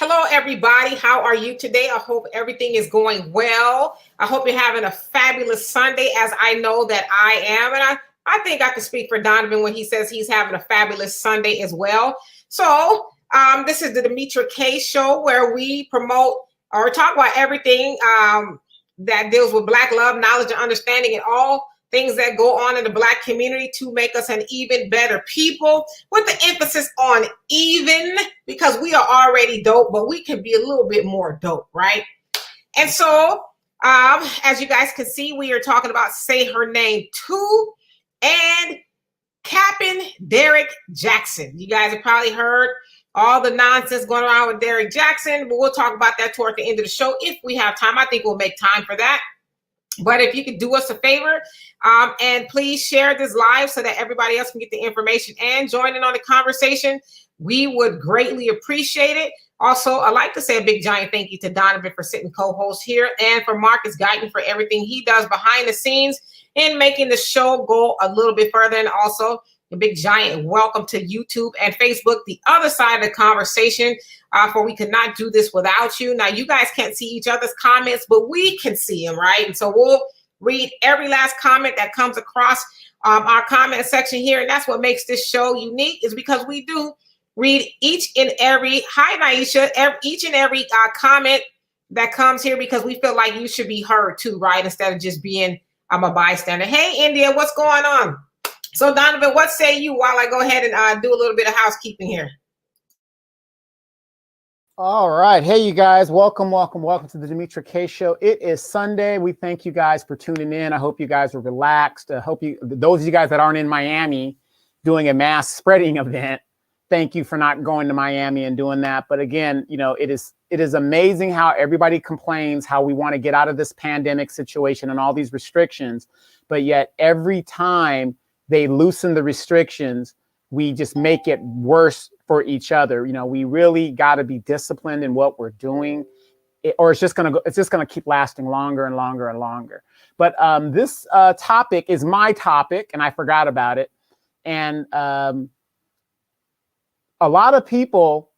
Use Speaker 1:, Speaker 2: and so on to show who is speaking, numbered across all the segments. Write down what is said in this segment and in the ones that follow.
Speaker 1: Hello, everybody. How are you today? I hope everything is going well. I hope you're having a fabulous Sunday, as I know that I am. And I think I can speak for Donovan when he says he's having a fabulous Sunday as well. So this is the Demetra K Show, where we promote or talk about everything that deals with Black love, knowledge, and understanding, and all things that go on in the Black community to make us an even better people, with the emphasis on even, because we are already dope, but we can be a little bit more dope, right? And so, as you guys can see, we are talking about Say Her Name 2 and Cappin Derrick Jaxn. You guys have probably heard all the nonsense going around with Derrick Jaxn, but we'll talk about that toward the end of the show if we have time. I think we'll make time for that. But if you could do us a favor and please share this live so that everybody else can get the information and join in on the conversation, we would greatly appreciate it. Also, I'd like to say a big giant thank you to Donovan for sitting co-host here, and for Marcus Guyton for everything he does behind the scenes in making the show go a little bit further. And also a big giant welcome to YouTube and Facebook, the other side of the conversation, for we could not do this without you. Now, you guys can't see each other's comments, but we can see them, right? And so we'll read every last comment that comes across our comment section here. And that's what makes this show unique, is because we do read each and every, hi Naisha, each and every comment that comes here, because we feel like you should be heard too, right? Instead of just being a bystander. Hey, India, what's going on? So Donovan, what say you while I go ahead and do a little bit of housekeeping here?
Speaker 2: All right. Hey, you guys. Welcome to the Demetra K Show. It is Sunday. We thank you guys for tuning in. I hope you guys are relaxed. I hope those of you guys that aren't in Miami doing a mass spreading event, thank you for not going to Miami and doing that. But again, you know, it is amazing how everybody complains how we want to get out of this pandemic situation and all these restrictions. But yet every time they loosen the restrictions, we just make it worse for each other. You know, we really got to be disciplined in what we're doing, or it's just gonna keep lasting longer and longer and longer. But this topic is my topic, and I forgot about it. And a lot of people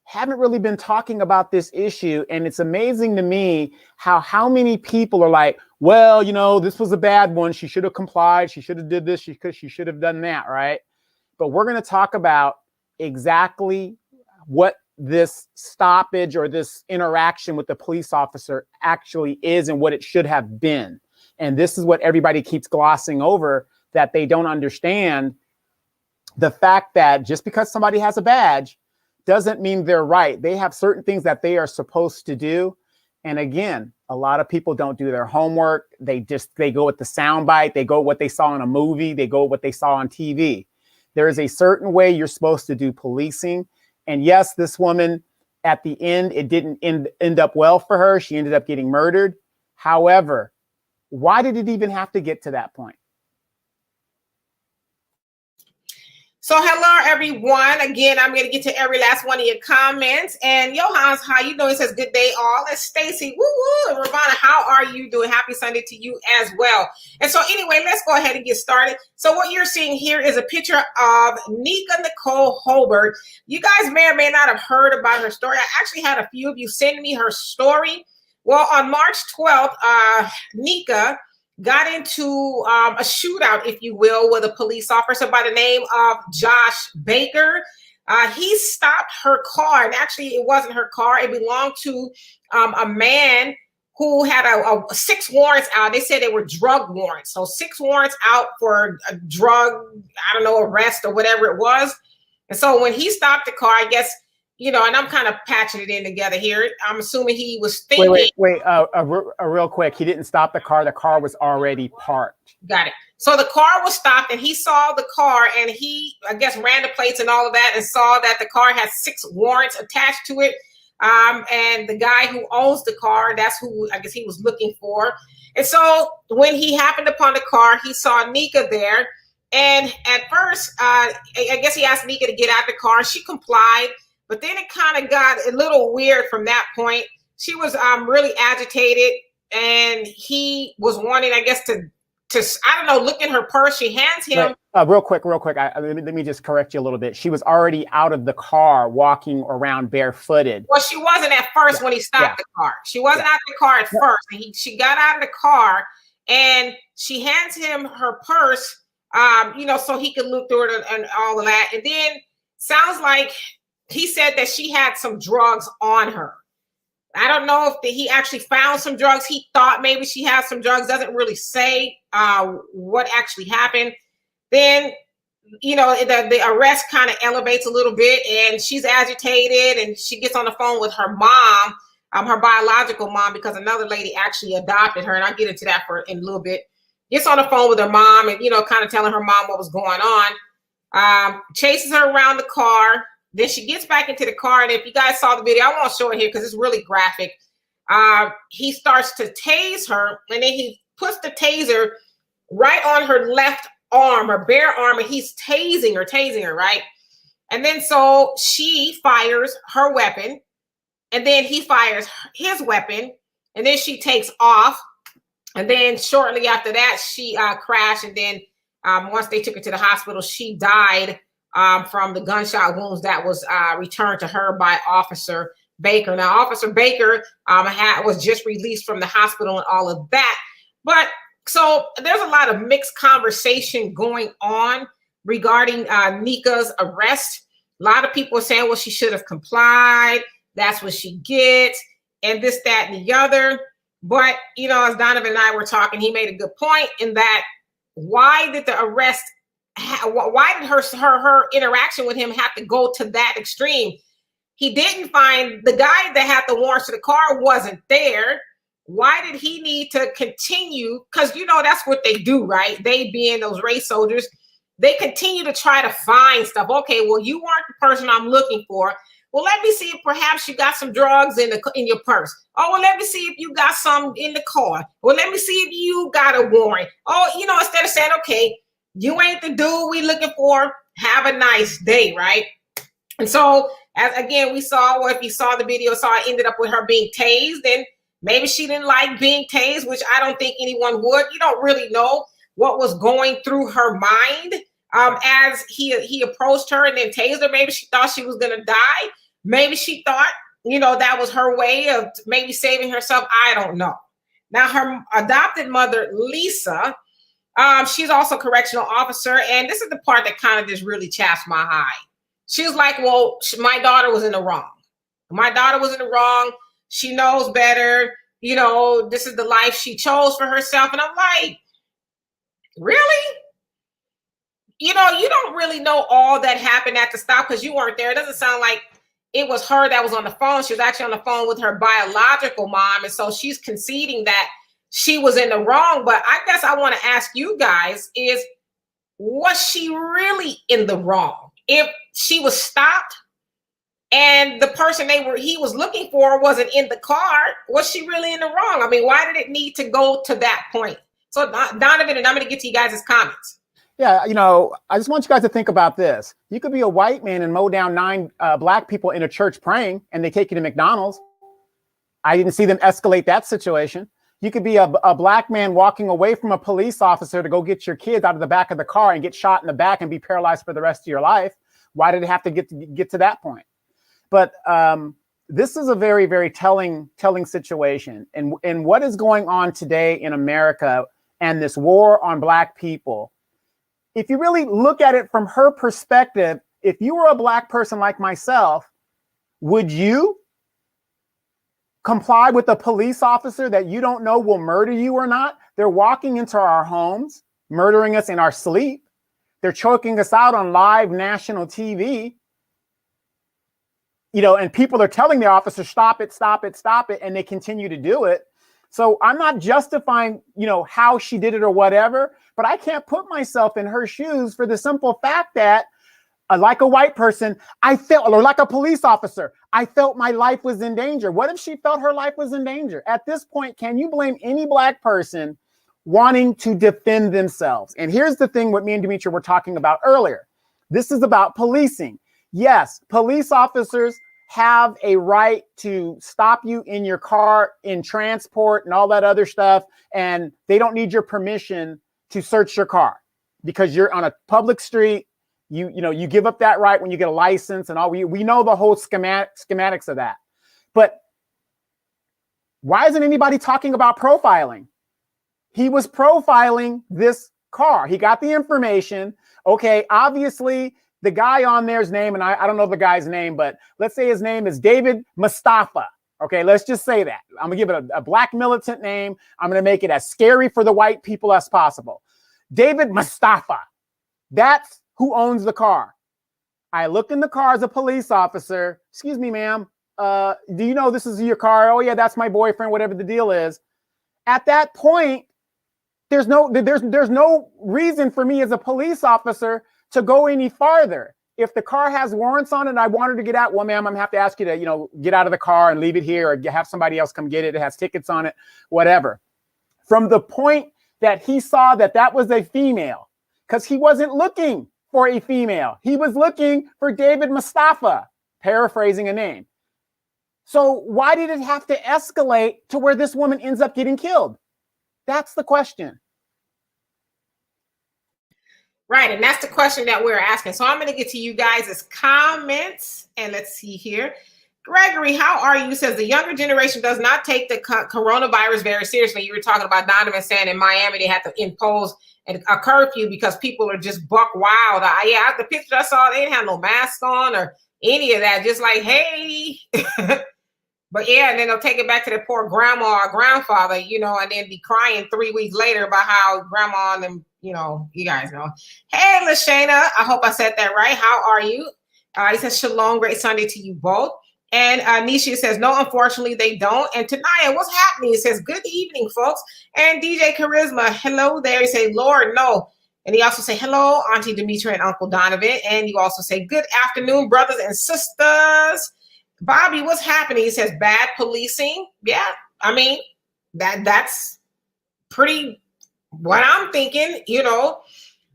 Speaker 2: haven't really been talking about this issue, and it's amazing to me how many people are like, well, you know, this was a bad one. She should have complied. She should have did this. She should have done that, right? But we're going to talk about exactly what this stoppage or this interaction with the police officer actually is and what it should have been. And this is what everybody keeps glossing over, that they don't understand the fact that just because somebody has a badge doesn't mean they're right. They have certain things that they are supposed to do. And again, a lot of people don't do their homework. They go with the soundbite. They go with what they saw in a movie. They go with what they saw on TV. There is a certain way you're supposed to do policing. And yes, this woman at the end, it didn't end up well for her. She ended up getting murdered. However, why did it even have to get to that point?
Speaker 1: So hello, everyone. Again, I'm going to get to every last one of your comments. And Johannes, how you doing? It says, good day, all. And Stacy, woo-woo. And Ravana, how are you doing? Happy Sunday to you as well. And so anyway, let's go ahead and get started. So what you're seeing here is a picture of Nika Nicole Holbert. You guys may or may not have heard about her story. I actually had a few of you send me her story. Well, on March 12th, Nika got into a shootout, if you will, with a police officer by the name of Josh Baker. He stopped her car, and actually it wasn't her car. It belonged to a man who had a 6 warrants out. They said they were drug warrants. So 6 warrants out for a drug, I don't know, arrest or whatever it was. And so when he stopped the car, I guess, you know, and I'm kind of patching it in together here. I'm assuming he was thinking.
Speaker 2: Wait, real quick. He didn't stop the car. The car was already parked.
Speaker 1: Got it. So the car was stopped, and he saw the car, and he, I guess, ran the plates and all of that, and saw that the car has 6 warrants attached to it. And the guy who owns the car, that's who I guess he was looking for. And so when he happened upon the car, he saw Nika there. And at first, I guess he asked Nika to get out of the car. She complied. But then it kind of got a little weird from that point. She was really agitated, and he was wanting, I guess, to I don't know, look in her purse. She hands him.
Speaker 2: Real quick. Let me just correct you a little bit. She was already out of the car, walking around barefooted.
Speaker 1: Well, she wasn't at first when he stopped the car. She wasn't out of the car at first. She got out of the car and she hands him her purse, so he could look through it and all of that. And then sounds like he said that she had some drugs on her. I don't know if he actually found some drugs. He thought maybe she had some drugs. Doesn't really say what actually happened. Then, the arrest kind of elevates a little bit, and she's agitated, and she gets on the phone with her mom, her biological mom, because another lady actually adopted her, and I'll get into that in a little bit. Gets on the phone with her mom and, kind of telling her mom what was going on. Chases her around the car. Then she gets back into the car, and if you guys saw the video, I won't show it here because it's really graphic. He starts to tase her, and then he puts the taser right on her left arm, her bare arm, and he's tasing her, right? And then so she fires her weapon, and then he fires his weapon, and then she takes off. And then shortly after that, she crashed, and then once they took her to the hospital, she died from the gunshot wounds that was returned to her by Officer Baker. Now, Officer Baker was just released from the hospital and all of that. But so there's a lot of mixed conversation going on regarding Nika's arrest. A lot of people are saying, well, she should have complied. That's what she gets, and this, that, and the other. But, as Donovan and I were talking, he made a good point in that why did the arrest why did her interaction with him have to go to that extreme? He didn't find the guy that had the warrants to the car wasn't there. Why did he need to continue? Because, that's what they do, right? They being those race soldiers, they continue to try to find stuff. Okay, well, you weren't the person I'm looking for. Well, let me see if perhaps you got some drugs in your purse. Oh, well, let me see if you got some in the car. Well, let me see if you got a warrant. Oh, instead of saying, okay, you ain't the dude we looking for. Have a nice day, right? And so, again, we saw, well, if you saw the video, it ended up with her being tased. And maybe she didn't like being tased, which I don't think anyone would. You don't really know what was going through her mind as he approached her and then tased her. Maybe she thought she was going to die. Maybe she thought, that was her way of maybe saving herself. I don't know. Now, her adopted mother, Lisa, she's also a correctional officer. And this is the part that kind of just really chaps my eye. She was like, well, my daughter was in the wrong. My daughter was in the wrong. She knows better. This is the life she chose for herself. And I'm like, really? You don't really know all that happened at the stop because you weren't there. It doesn't sound like it was her that was on the phone. She was actually on the phone with her biological mom. And so she's conceding that she was in the wrong. But I guess I want to ask you guys is, was she really in the wrong? If she was stopped and the person he was looking for wasn't in the car, was she really in the wrong? I mean, why did it need to go to that point? So Donovan, and I'm going to get to you guys' comments.
Speaker 2: Yeah, I just want you guys to think about this. You could be a white man and mow down 9 black people in a church praying, and they take you to McDonald's. I didn't see them escalate that situation. You could be a black man walking away from a police officer to go get your kids out of the back of the car and get shot in the back and be paralyzed for the rest of your life. Why did it have to get to that point? But this is a very, very telling situation. And what is going on today in America and this war on black people, if you really look at it from her perspective, if you were a black person like myself, would you comply with a police officer that you don't know will murder you or not? They're walking into our homes, murdering us in our sleep. They're choking us out on live national TV. And people are telling the officer, stop it, stop it, stop it. And they continue to do it. So I'm not justifying, how she did it or whatever, but I can't put myself in her shoes for the simple fact that, like a white person, or like a police officer, I felt my life was in danger. What if she felt her life was in danger? At this point, can you blame any black person wanting to defend themselves? And here's the thing what me and Demetria were talking about earlier. This is about policing. Yes, police officers have a right to stop you in your car, in transport, and all that other stuff. And they don't need your permission to search your car because you're on a public street. You give up that right when you get a license and all. We know the whole schematics of that. But why isn't anybody talking about profiling? He was profiling this car. He got the information. Okay, obviously the guy on there's name, and I don't know the guy's name, but let's say his name is David Mustafa. Okay, let's just say that. I'm gonna give it a black militant name. I'm gonna make it as scary for the white people as possible. David Mustafa. That's who owns the car. I look in the car as a police officer. Excuse me, ma'am. Do you know this is your car? Oh yeah, that's my boyfriend, whatever the deal is. At that point, there's no reason for me as a police officer to go any farther. If the car has warrants on it and I want her to get out, well, ma'am, I'm gonna have to ask you to, get out of the car and leave it here or have somebody else come get it. It has tickets on it, whatever. From the point that he saw that was a female, because he wasn't looking for a female. He was looking for David Mustafa, paraphrasing a name. So why did it have to escalate to where this woman ends up getting killed? That's the question.
Speaker 1: Right, and that's the question that we're asking. So I'm going to get to you guys' comments, and let's see here. Gregory, how are you? Says the younger generation does not take the coronavirus very seriously. You were talking about Donovan saying in Miami they had to impose a curfew because people are just buck wild. The pictures I saw, they didn't have no mask on or any of that. Just like, hey. But yeah, and then they'll take it back to their poor grandma or grandfather, and then be crying 3 weeks later about how grandma and them, you guys know. Hey, LaShayna, I hope I said that right. How are you? He says, shalom, great Sunday to you both. And Nisha says, no, unfortunately, they don't. And Tanaya, what's happening? He says, good evening, folks. And DJ Charisma, hello there. He says, Lord, no. And he also say, hello, Auntie Demetra and Uncle Donovan. And you also say, good afternoon, brothers and sisters. Bobby, what's happening? He says, bad policing. Yeah, I mean, that's pretty what I'm thinking,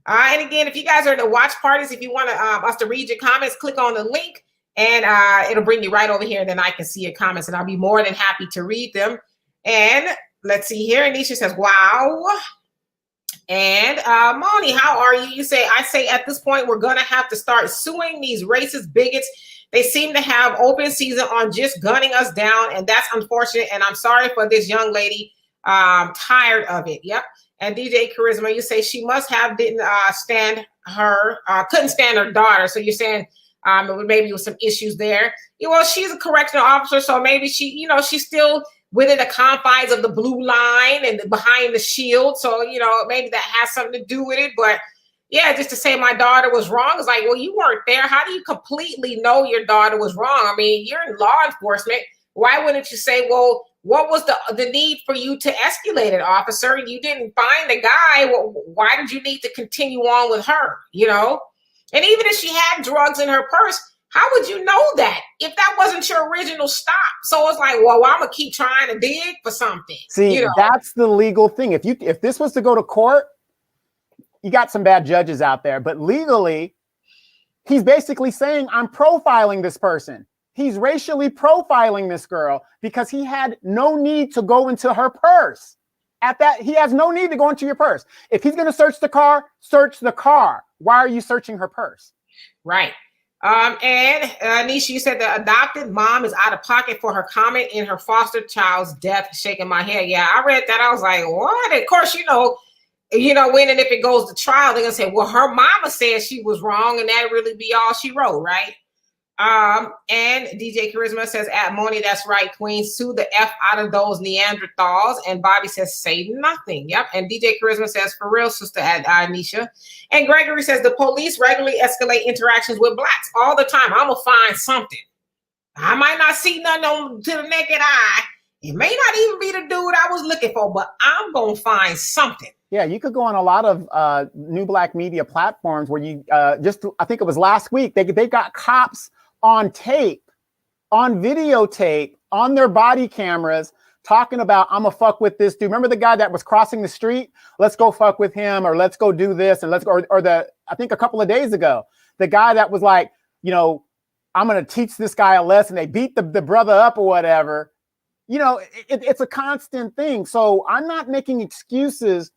Speaker 1: And again, if you guys are at the watch parties, if you want us to read your comments, click on the link and it'll bring you right over here. And then I can see your comments and I'll be more than happy to read them. And let's see here. Anisha says, wow. And Moni, how are you? You say, I say at this point, we're going to have to start suing these racist bigots. They seem to have open season on just gunning us down. And that's unfortunate. And I'm sorry for this young lady. Tired of it. Yep. And DJ Charisma, you say she must have couldn't stand her daughter. So you're saying maybe with some issues there. Well, she's a correctional officer. So maybe she's still within the confines of the blue line and behind the shield. So, maybe that has something to do with it. But yeah, just to say my daughter was wrong is like, well, you weren't there. How do you completely know your daughter was wrong? I mean, you're in law enforcement. Why wouldn't you say, well, what was the need for you to escalate it, officer? You didn't find the guy. Well, why did you need to continue on with her? And even if she had drugs in her purse, how would you know that if that wasn't your original stop? So it's like, well, I'm gonna keep trying to dig for something.
Speaker 2: See, that's the legal thing. If this was to go to court, you got some bad judges out there, but legally, he's basically saying, I'm profiling this person. He's racially profiling this girl because he had no need to go into her purse. He has no need to go into your purse. If he's going to search the car, search the car. Why are you searching her purse?
Speaker 1: Right. And Nisha, you said the adopted mom is out of pocket for her comment in her foster child's death. Shaking my head. Yeah, I read that. I was like, what? Of course, when and if it goes to trial, they're gonna say, well, her mama said she was wrong, and that really be all she wrote, right? And DJ Charisma says, at Moni, that's right, Queen. Sue the F out of those Neanderthals. And Bobby says, say nothing. Yep. And DJ Charisma says, for real, sister Anisha. And Gregory says, the police regularly escalate interactions with blacks all the time. I'm gonna find something. I might not see nothing to the naked eye. It may not even be the dude I was looking for, but I'm gonna find something.
Speaker 2: Yeah, you could go on a lot of new black media platforms where you I think it was last week, they got cops on tape, on videotape, on their body cameras, talking about, I'm gonna fuck with this dude. Remember the guy that was crossing the street? Let's go fuck with him, or let's go do this, and let's go, I think a couple of days ago, the guy that was like, I'm gonna teach this guy a lesson. They beat the brother up or whatever. It's a constant thing. So I'm not making excuses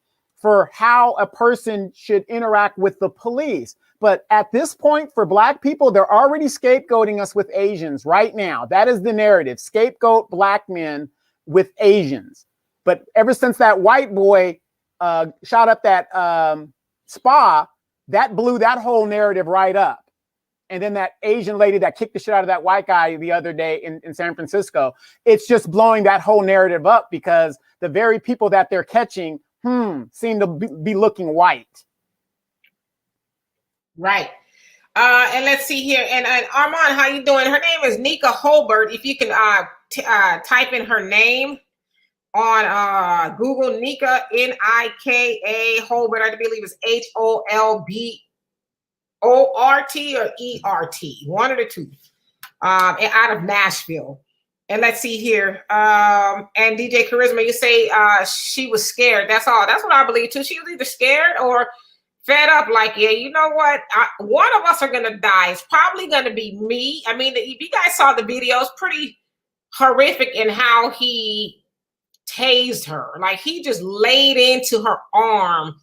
Speaker 2: for how a person should interact with the police. But at this point, for Black people, they're already scapegoating us with Asians right now. That is the narrative. Scapegoat Black men with Asians. But ever since that white boy shot up that spa, that blew that whole narrative right up. And then that Asian lady that kicked the shit out of that white guy the other day in San Francisco, it's just blowing that whole narrative up because the very people that they're catching seem to be looking white.
Speaker 1: Right. And let's see here. And Armand, how you doing? Her name is Nika Holbert. If you can type in her name on Google, Nika, Nika Holbert, I believe it's Holbort or ERT, one of the two, and out of Nashville. And let's see here. And DJ Charisma, you say she was scared. That's all. That's what I believe too. She was either scared or fed up, like, yeah, you know what? One of us are going to die. It's probably going to be me. I mean, if you guys saw the video, it's pretty horrific in how he tased her. Like, he just laid into her arm,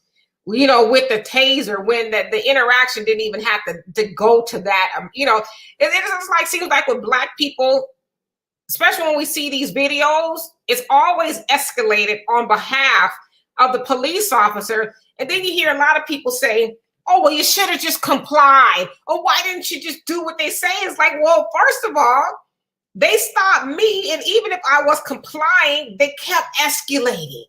Speaker 1: you know, with the taser when the interaction didn't even have to go to that. You know, it just like seems like with Black people, especially when we see these videos, it's always escalated on behalf of the police officer. And then you hear a lot of people say, oh, well, you should have just complied. Oh, why didn't you just do what they say? It's like, well, first of all, they stopped me. And even if I was complying, they kept escalating,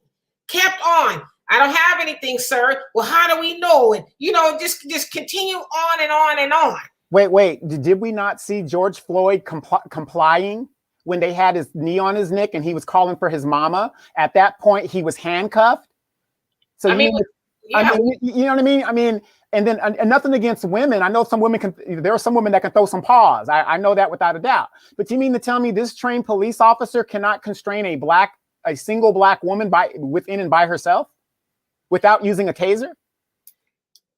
Speaker 1: kept on. I don't have anything, sir. Well, how do we know it? You know, just continue on and on and on.
Speaker 2: Wait. Did we not see George Floyd complying when they had his knee on his neck and he was calling for his mama? At that point, he was handcuffed. So you know what I mean? I mean, and then and nothing against women. I know some women there are some women that can throw some paws. I know that without a doubt. But you mean to tell me this trained police officer cannot constrain a single Black woman within and by herself without using a taser?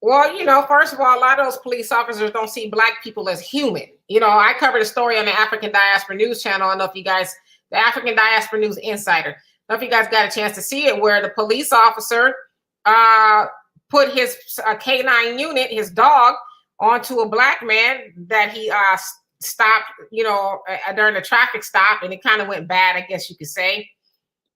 Speaker 1: Well, you know, first of all, a lot of those police officers don't see Black people as human. You know, I covered a story on the African Diaspora News channel. I don't know if you guys, the African Diaspora News Insider, I don't know if you guys got a chance to see it, where the police officer put his canine unit, his dog, onto a Black man that he stopped, you know, during a traffic stop, and it kind of went bad, I guess you could say.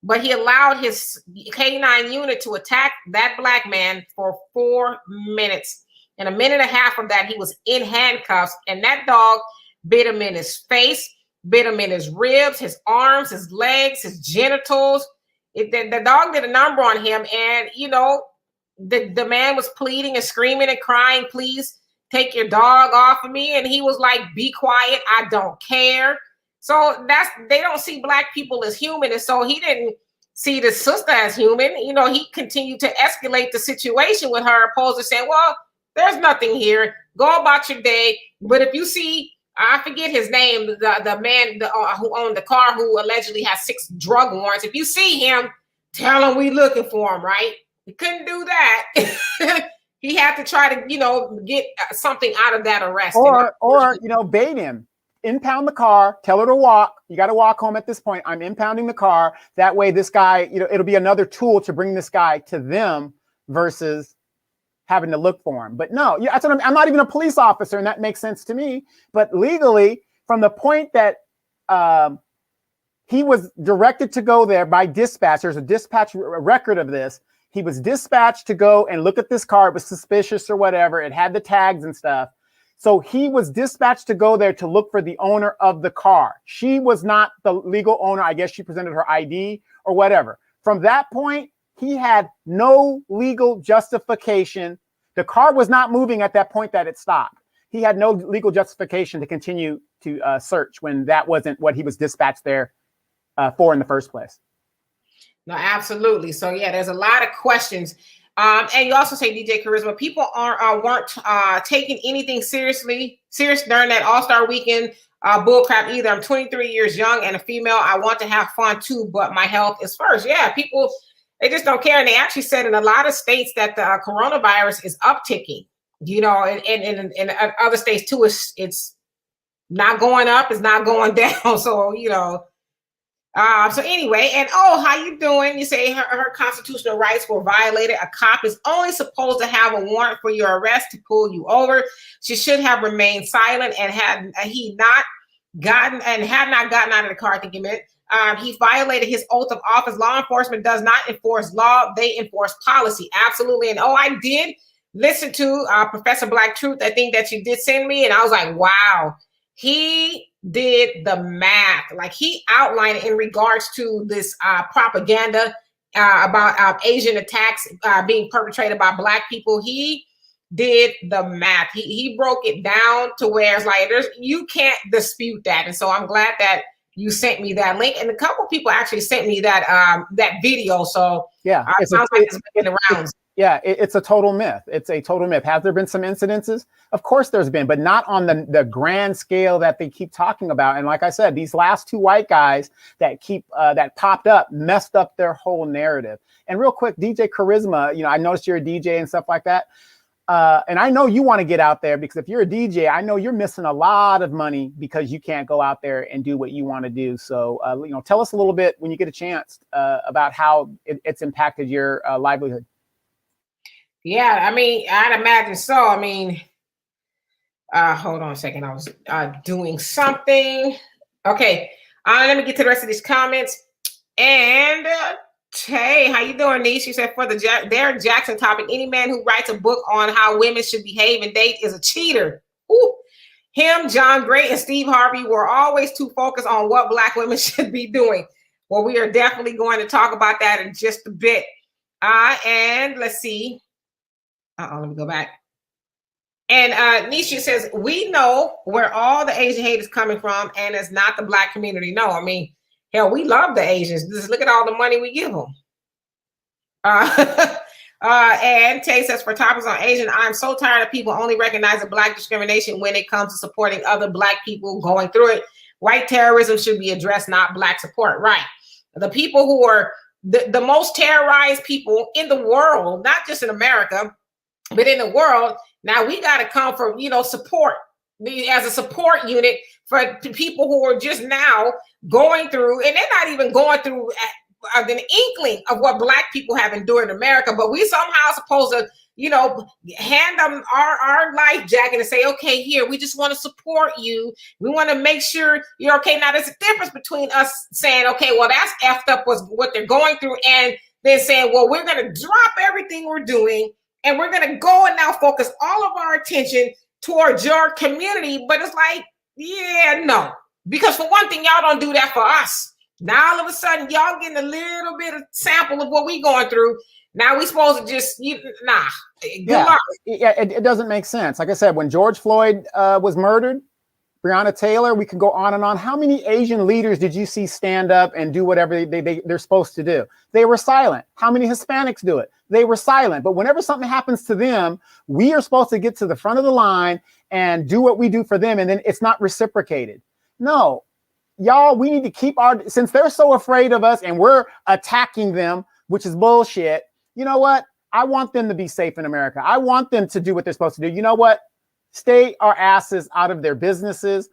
Speaker 1: But he allowed his canine unit to attack that Black man for 4 minutes. And a minute and a half of that, he was in handcuffs, and that dog bit him in his face, bit him in his ribs, his arms, his legs, his genitals. The dog did a number on him, and you know, the man was pleading and screaming and crying, please take your dog off of me. And he was like, be quiet, I don't care. So they don't see Black people as human. And so he didn't see the sister as human. You know, he continued to escalate the situation with her, opposed to saying, well, there's nothing here, go about your day. But if you see, I forget his name, the man who owned the car, who allegedly has 6 drug warrants. If you see him, tell him we looking for him, right? He couldn't do that. He had to try to, you know, get something out of that arrest.
Speaker 2: Or you know, bait him. Impound the car, tell her to walk. You got to walk home at this point. I'm impounding the car. That way this guy, you know, it'll be another tool to bring this guy to them versus having to look for him. But no, that's what I'm not even a police officer, and that makes sense to me. But legally, from the point that he was directed to go there by dispatch, there's a dispatch record of this. He was dispatched to go and look at this car. It was suspicious or whatever. It had the tags and stuff. So he was dispatched to go there to look for the owner of the car. She was not the legal owner. I guess she presented her ID or whatever. From that point, he had no legal justification. The car was not moving at that point that it stopped. He had no legal justification to continue to search when that wasn't what he was dispatched there for in the first place.
Speaker 1: No, absolutely. So yeah, there's a lot of questions. And you also say, DJ Charisma, people weren't taking anything serious during that All-Star Weekend bullcrap either. I'm 23 years young and a female. I want to have fun too, but my health is first. Yeah, people, they just don't care. And they actually said in a lot of states that the coronavirus is upticking, you know, and in other states too, it's not going up, it's not going down. So, you know, So anyway, and oh, how you doing? You say her constitutional rights were violated. A cop is only supposed to have a warrant for your arrest to pull you over. She should have remained silent and had not gotten out of the car. I think he meant. He violated his oath of office. Law enforcement does not enforce law; they enforce policy. Absolutely. And oh, I did listen to Professor Black Truth. I think that you did send me, and I was like, wow, he did the math. Like he outlined it in regards to this propaganda about Asian attacks being perpetrated by Black people. He did the math. He broke it down to where it's like you can't dispute that. And so I'm glad that you sent me that link. And a couple of people actually sent me that video. So
Speaker 2: yeah,
Speaker 1: it sounds like it's been around.
Speaker 2: Yeah, it's a total myth. It's a total myth. Has there been some incidences? Of course there's been, but not on the grand scale that they keep talking about. And like I said, these last two white guys that that popped up messed up their whole narrative. And real quick, DJ Charisma, I noticed you're a DJ and stuff like that. And I know you want to get out there because if you're a DJ, I know you're missing a lot of money because you can't go out there and do what you want to do. So, tell us a little bit when you get a chance about how it's impacted your livelihood.
Speaker 1: Yeah, I mean, I'd imagine so. I mean, hold on a second. I was doing something. Okay, let me get to the rest of these comments. And hey, how you doing, Niche? You said for the Derrick Jaxn topic, any man who writes a book on how women should behave and date is a cheater. Ooh. Him, John Gray, and Steve Harvey were always too focused on what Black women should be doing. Well, we are definitely going to talk about that in just a bit. And let's see. Let me go back. And Nisha says, we know where all the Asian hate is coming from, and it's not the Black community. No, I mean, hell, we love the Asians. Just look at all the money we give them. And Tay says, for topics on Asian, I'm so tired of people only recognizing Black discrimination when it comes to supporting other Black people going through it. White terrorism should be addressed, not Black support. Right. The people who are the most terrorized people in the world, not just in America, but in the world, now we got to come from, support as a support unit for people who are just now going through, and they're not even going through an inkling of what Black people have endured in America, but we somehow supposed to, hand them our life jacket and say, okay, here, we just want to support you. We want to make sure you're okay. Now, there's a difference between us saying, okay, well, that's effed up was what they're going through, and then saying, well, we're going to drop everything we're doing and we're going to go and now focus all of our attention towards your community. But it's like, yeah, no. Because for one thing, y'all don't do that for us. Now, all of a sudden, y'all getting a little bit of sample of what we going through. Now we supposed to just, nah.
Speaker 2: It doesn't make sense. Like I said, when George Floyd was murdered, Breonna Taylor, we can go on and on. How many Asian leaders did you see stand up and do whatever they're supposed to do? They were silent. How many Hispanics do it? They were silent. But whenever something happens to them, we are supposed to get to the front of the line and do what we do for them. And then it's not reciprocated. No, y'all, we need to keep since they're so afraid of us and we're attacking them, which is bullshit. You know what? I want them to be safe in America. I want them to do what they're supposed to do. You know what? Stay our asses out of their businesses.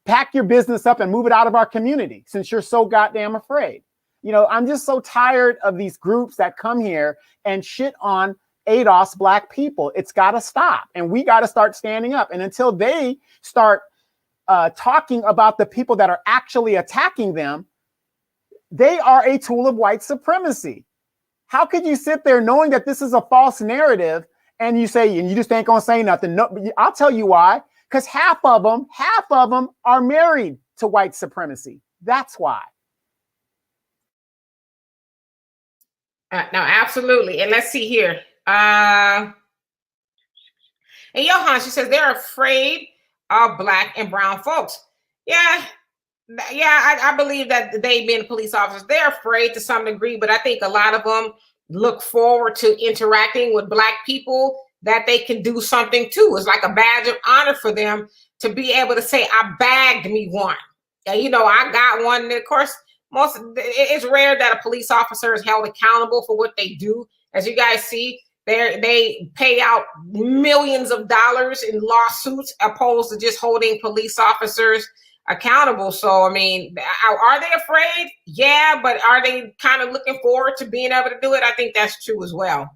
Speaker 2: Pack your business up and move it out of our community since you're so goddamn afraid. I'm just so tired of these groups that come here and shit on ADOS Black people. It's got to stop. And we got to start standing up. And until they start talking about the people that are actually attacking them, they are a tool of white supremacy. How could you sit there knowing that this is a false narrative and you say, and you just ain't gonna say nothing? No, I'll tell you why. Because half of them are married to white supremacy. That's why.
Speaker 1: No, absolutely. And let's see here. And Johan, she says they're afraid of Black and brown folks. Yeah, I believe that they being police officers, they're afraid to some degree, but I think a lot of them look forward to interacting with Black people that they can do something too. It's like a badge of honor for them to be able to say, I bagged me one. I got one. And of course, it's rare that a police officer is held accountable for what they do. As you guys see, they pay out millions of dollars in lawsuits opposed to just holding police officers accountable. So, I mean, are they afraid? Yeah, but are they kind of looking forward to being able to do it? I think that's true as well.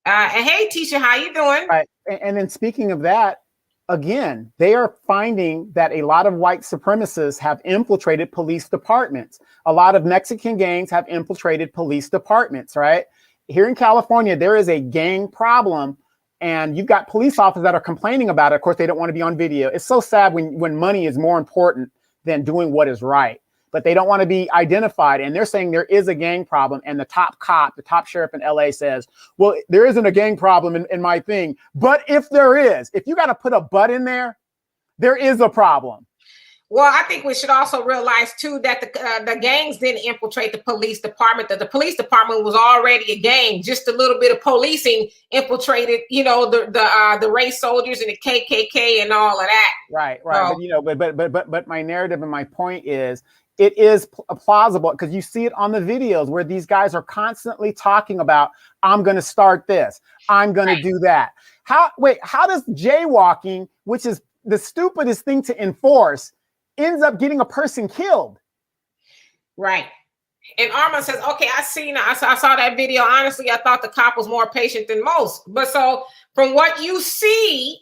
Speaker 1: And hey, Tisha, how you doing?
Speaker 2: Right. And then speaking of that, again, they are finding that a lot of white supremacists have infiltrated police departments. A lot of Mexican gangs have infiltrated police departments, right? Here in California, there is a gang problem, and you've got police officers that are complaining about it. Of course, they don't want to be on video. It's so sad when money is more important than doing what is right. But they don't want to be identified. And they're saying there is a gang problem. And the top cop, the top sheriff in LA says, well, there isn't a gang problem in my thing. But if there is, if you got to put a but in there, there is a problem.
Speaker 1: Well, I think we should also realize, too, that the gangs didn't infiltrate the police department. That the police department was already a gang. Just a little bit of policing infiltrated, you know, the race soldiers and the KKK and all of that.
Speaker 2: Right. So, but my narrative and my point is, it is plausible because you see it on the videos where these guys are constantly talking about, I'm going to start this, I'm going to do that. How does jaywalking, which is the stupidest thing to enforce, ends up getting a person killed?
Speaker 1: Right. And Armand says, okay, I saw that video. Honestly, I thought the cop was more patient than most. But so from what you see,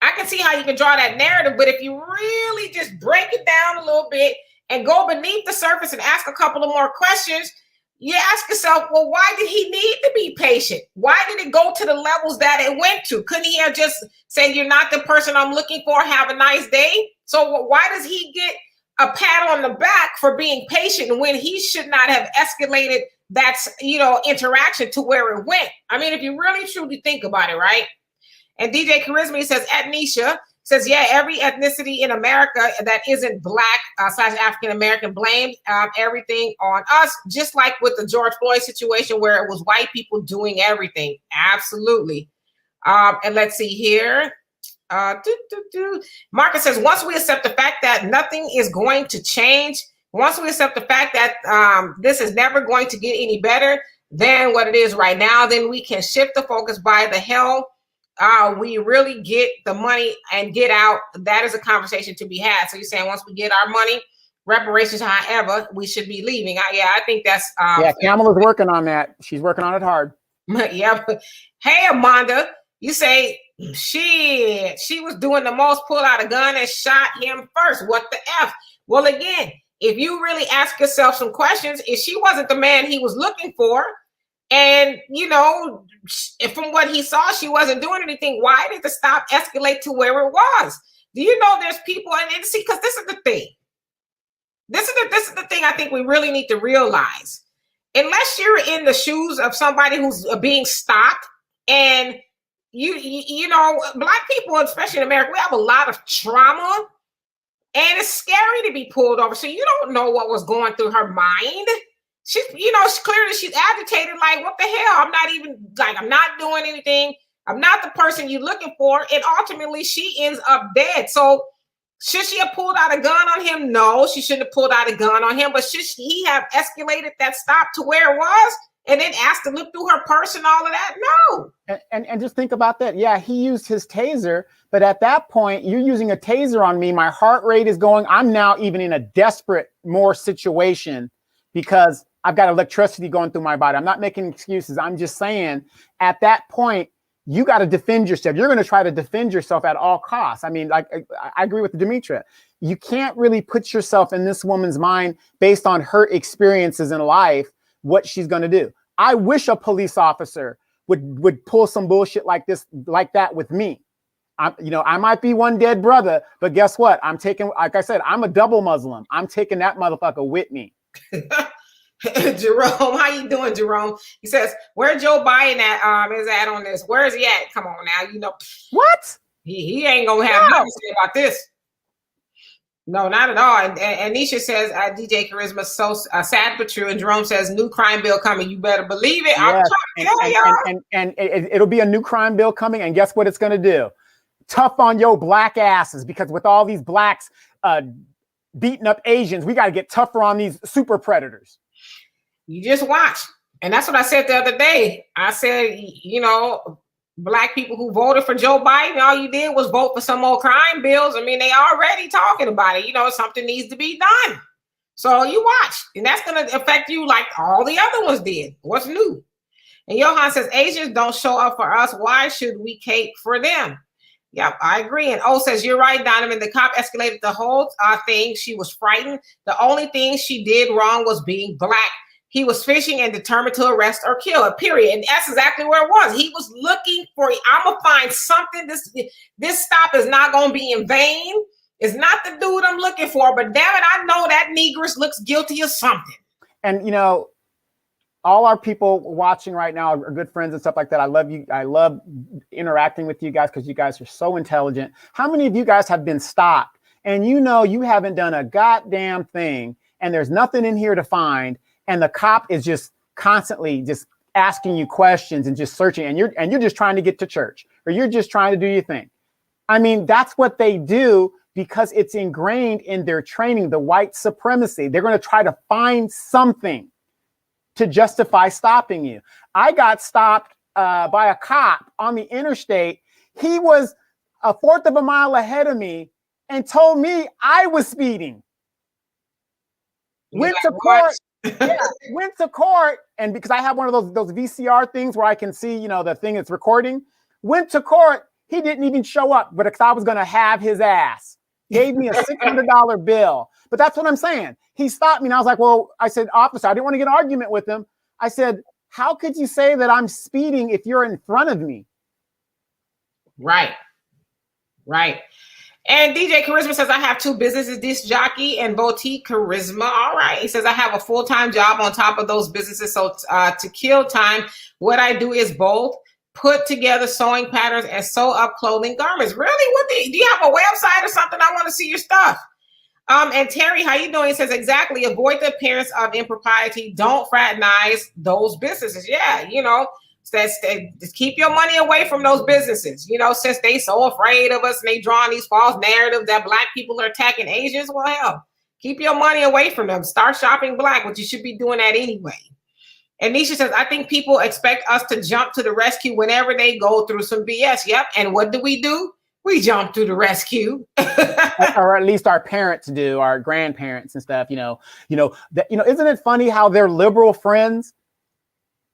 Speaker 1: I can see how you can draw that narrative. But if you really just break it down a little bit and go beneath the surface and ask a couple of more questions, you ask yourself, well, why did he need to be patient? Why did it go to the levels that it went to? Couldn't he have just said, you're not the person I'm looking for, have a nice day? So why does he get a pat on the back for being patient when he should not have escalated that, you know, interaction to where it went? I mean, if you really truly think about it, right? And DJ Charisma says, Nisha says, yeah, every ethnicity in America that isn't Black / African-American blamed everything on us, just like with the George Floyd situation where it was white people doing everything. Absolutely. And let's see here. Marcus says, once we accept the fact that nothing is going to change, once we accept the fact that this is never going to get any better than what it is right now, then we can shift the focus. By the hell we really get the money and get out. That is a conversation to be had. So you're saying once we get our money, reparations, however, we should be leaving. I think that's
Speaker 2: Kamala's working on that. She's working on it hard.
Speaker 1: Yeah. Hey, Amanda, you say she was doing the most, pulled out a gun and shot him first. What the F? Well, again, if you really ask yourself some questions, if she wasn't the man he was looking for, and, you know, from what he saw, she wasn't doing anything, why did the stop escalate to where it was? Do you know there's people, and see, because this is the thing. This is the thing I think we really need to realize. Unless you're in the shoes of somebody who's being stopped, and you know, Black people, especially in America, we have a lot of trauma, and it's scary to be pulled over. So you don't know what was going through her mind. She's, you know, clearly she's agitated, like, what the hell? I'm not doing anything. I'm not the person you're looking for. And ultimately she ends up dead. So should she have pulled out a gun on him? No, she shouldn't have pulled out a gun on him. But should he have escalated that stop to where it was and then asked to look through her purse and all of that? No.
Speaker 2: And just think about that. Yeah, he used his taser. But at that point, you're using a taser on me. My heart rate is going. I'm now even in a desperate more situation because I've got electricity going through my body. I'm not making excuses. I'm just saying at that point, you got to defend yourself. You're going to try to defend yourself at all costs. I mean, like, I agree with Demetra. You can't really put yourself in this woman's mind based on her experiences in life, what she's going to do. I wish a police officer would pull some bullshit like that with me. I might be one dead brother, but guess what? I'm taking, like I said, I'm a double Muslim. I'm taking that motherfucker with me.
Speaker 1: Jerome, how you doing, Jerome? He says, where Joe Biden is at on this? Where is he at? Come on now, you know
Speaker 2: what?
Speaker 1: He ain't gonna have nothing to say about this. No, not at all. And Nisha says, DJ Charisma, so sad but true. And Jerome says, new crime bill coming. You better believe it.
Speaker 2: Yes. I'm trying to tell y'all. And it'll be a new crime bill coming. And guess what it's gonna do? Tough on your Black asses, because with all these Blacks beating up Asians, we got to get tougher on these super predators.
Speaker 1: You just watch. And that's what I said the other day. I said, you know, black people who voted for Joe Biden, all you did was vote for some old crime bills. I mean, they already talking about it. You know, something needs to be done. So you watch, and that's going to affect you like all the other ones did. What's new? And Johan says, Asians don't show up for us. Why should we cape for them? Yep, I agree. And O says, you're right, Donovan. The cop escalated the whole thing. She was frightened. The only thing she did wrong was being black. He was fishing and determined to arrest or kill her, period. And that's exactly where it was. He was looking for, I'm going to find something. This stop is not going to be in vain. It's not the dude I'm looking for, but damn it, I know that negress looks guilty of something.
Speaker 2: And, you know, all our people watching right now are good friends and stuff like that. I love you. I love interacting with you guys because you guys are so intelligent. How many of you guys have been stopped and you know you haven't done a goddamn thing and there's nothing in here to find and the cop is just constantly just asking you questions and just searching and you're just trying to get to church or you're just trying to do your thing? I mean, that's what they do because it's ingrained in their training, the white supremacy. They're going to try to find something to justify stopping you. I got stopped by a cop on the interstate. He was a fourth of a mile ahead of me and told me I was speeding. Went to court. Yeah, went to court. And because I have one of those VCR things where I can see, you know, the thing that's recording, went to court. He didn't even show up, but because I was going to have his ass. Gave me a $600 bill. But that's what I'm saying. He stopped me and I was like, well, I said, officer, I didn't want to get an argument with him. I said, how could you say that I'm speeding if you're in front of me?
Speaker 1: Right. Right. And DJ Charisma says, I have two businesses, disc jockey and boutique Charisma. All right. He says, I have a full-time job on top of those businesses. So to kill time, what I do is both. Put together sewing patterns and sew up clothing garments. Really? Do you have a website or something? I want to see your stuff. And Terry, how you doing? He says, exactly. Avoid the appearance of impropriety. Don't fraternize those businesses. Yeah, you know, just keep your money away from those businesses. You know, since they so afraid of us and they drawing these false narratives that black people are attacking Asians. Well, hell, keep your money away from them. Start shopping black, but you should be doing that anyway. And Nisha says, I think people expect us to jump to the rescue whenever they go through some BS. Yep. And what do? We jump to the rescue.
Speaker 2: Or at least our parents do, our grandparents and stuff, isn't it funny how their liberal friends,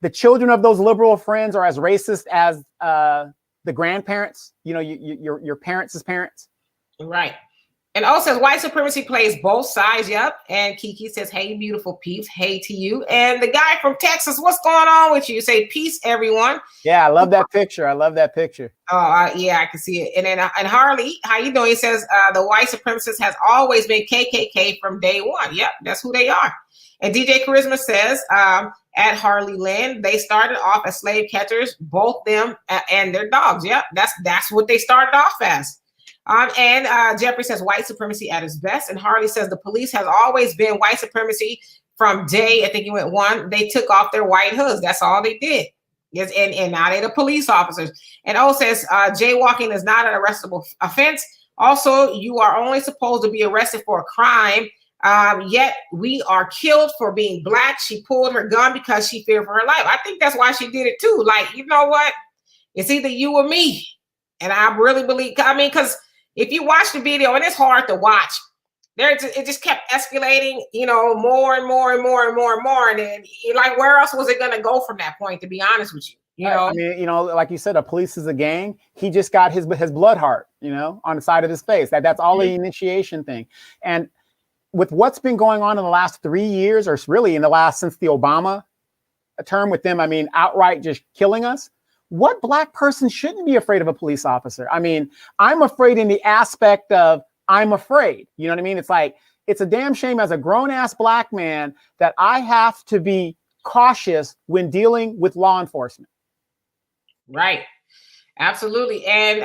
Speaker 2: the children of those liberal friends are as racist as the grandparents, your parents' parents.
Speaker 1: Right. And also says white supremacy plays both sides. Yep. And Kiki says, hey, beautiful peeps. Hey to you. And the guy from Texas, what's going on with you? Say peace, everyone.
Speaker 2: Yeah, I love that picture.
Speaker 1: Oh, yeah, I can see it. And then and Harley, how you doing? He says the white supremacist has always been KKK from day one. Yep, that's who they are. And DJ Charisma says at Harley Lynn, they started off as slave catchers, both them and their dogs. Yep, that's what they started off as. And Jeffrey says white supremacy at its best. And Harley says the police has always been white supremacy from day, I think he went one, they took off their white hoods. That's all they did. Yes, and now they're the police officers. And O says jaywalking is not an arrestable offense. Also, you are only supposed to be arrested for a crime. Yet we are killed for being black. She pulled her gun because she feared for her life. I think that's why she did it too. Like, you know what? It's either you or me. And I really believe, because if you watch the video, and it's hard to watch, it just kept escalating, more and more and more and more and more. And then, like, where else was it going to go from that point, to be honest with you?
Speaker 2: I mean, like you said, a police is a gang. He just got his blood heart, on the side of his face. That's all the initiation thing. And with what's been going on in the last 3 years, or really since the Obama term with them, outright just killing us. What black person shouldn't be afraid of a police officer? I mean, I'm afraid in the aspect of I'm afraid. You know what I mean? It's like, it's a damn shame as a grown ass black man that I have to be cautious when dealing with law enforcement.
Speaker 1: Right. Absolutely. And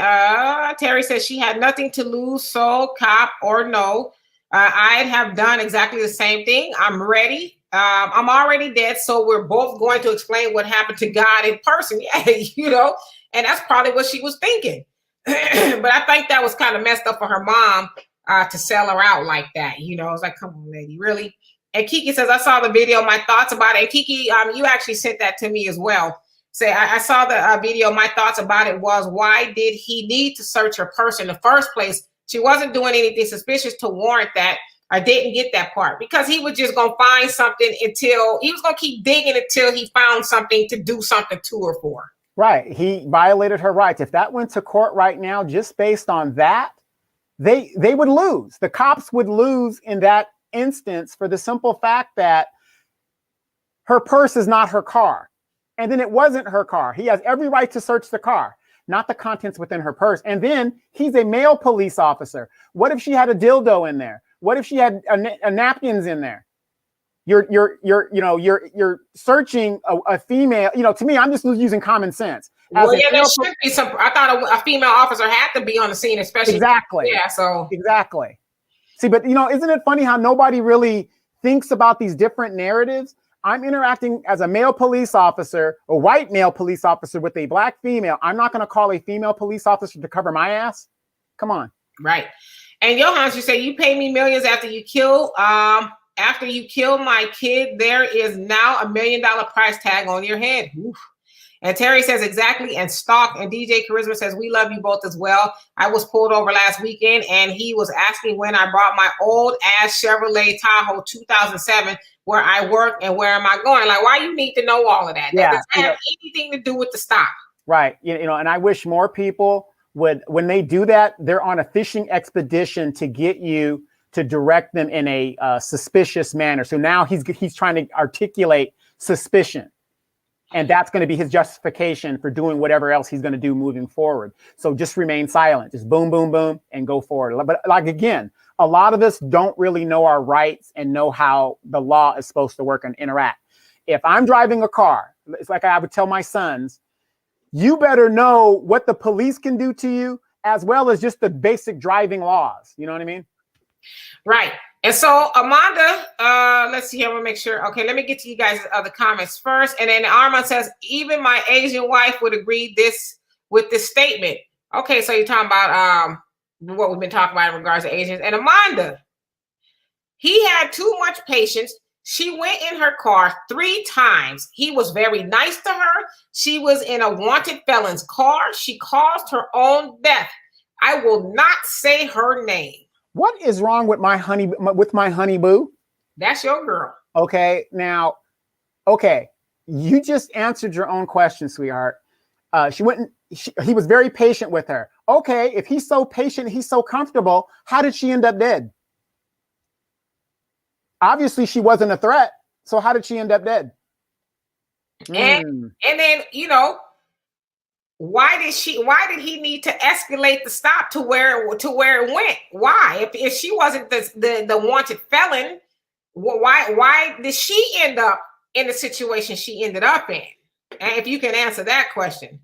Speaker 1: Terry says she had nothing to lose, so cop or no. I'd have done exactly the same thing. I'm ready. I'm already dead, so we're both going to explain what happened to God in person. Yeah, and that's probably what she was thinking. But I think that was kind of messed up for her mom to sell her out like that. It's like, come on, lady, really? And Kiki says, I saw the video, my thoughts about it. And Kiki, you actually sent that to me as well. Say, I saw the video. My thoughts about it was, why did he need to search her purse in the first place? She wasn't doing anything suspicious to warrant that. I didn't get that part, because he was just going to find something until he was going to keep digging until he found something to do something to her for.
Speaker 2: Right. He violated her rights. If that went to court right now, just based on that, they would lose. The cops would lose in that instance for the simple fact that her purse is not her car. And then it wasn't her car. He has every right to search the car, not the contents within her purse. And then he's a male police officer. What if she had a dildo in there? What if she had a napkins in there? You're searching a female. To me, I'm just using common sense.
Speaker 1: There should be some. I thought a female officer had to be on the scene, especially.
Speaker 2: Exactly.
Speaker 1: Yeah. So
Speaker 2: exactly. See, but isn't it funny how nobody really thinks about these different narratives? I'm interacting as a male police officer, a white male police officer with a black female. I'm not going to call a female police officer to cover my ass. Come on.
Speaker 1: Right. And Johannes, you say you pay me millions after you kill my kid. There is now $1 million price tag on your head. Oof. And Terry says exactly, and stalk. And DJ Charisma says, we love you both as well. I was pulled over last weekend, and he was asking when I brought my old ass Chevrolet Tahoe 2007, where I work and where am I going? Like, why you need to know all of that?
Speaker 2: Yeah,
Speaker 1: that doesn't have anything to do with the stop.
Speaker 2: Right. And I wish more people would, when they do that, they're on a fishing expedition to get you to direct them in a suspicious manner. So now he's trying to articulate suspicion. And that's going to be his justification for doing whatever else he's going to do moving forward. So just remain silent. Just boom, boom, boom, and go forward. But again, a lot of us don't really know our rights and know how the law is supposed to work and interact. If I'm driving a car, it's like I would tell my sons, you better know what the police can do to you, as well as just the basic driving laws. You know what I mean? Right.
Speaker 1: And so, Amanda, let's see here. I'm gonna make sure. Okay, let me get to you guys' other comments first. And then Armand says, even my Asian wife would agree with this statement. Okay, so you're talking about what we've been talking about in regards to Asians. And Amanda, he had too much patience. She went in her car 3 times. He was very nice to her. She was in a wanted felon's car. She caused her own death. I will not say her name.
Speaker 2: What is wrong with my honey boo?
Speaker 1: That's your girl.
Speaker 2: Okay, now, you just answered your own question, sweetheart. He was very patient with her. Okay, if he's so patient, he's so comfortable, how did she end up dead? Obviously, she wasn't a threat. So how did she end up dead?
Speaker 1: And then, why did he need to escalate the stop to where it went? Why? If she wasn't the wanted felon, why did she end up in the situation she ended up in? And if you can answer that question.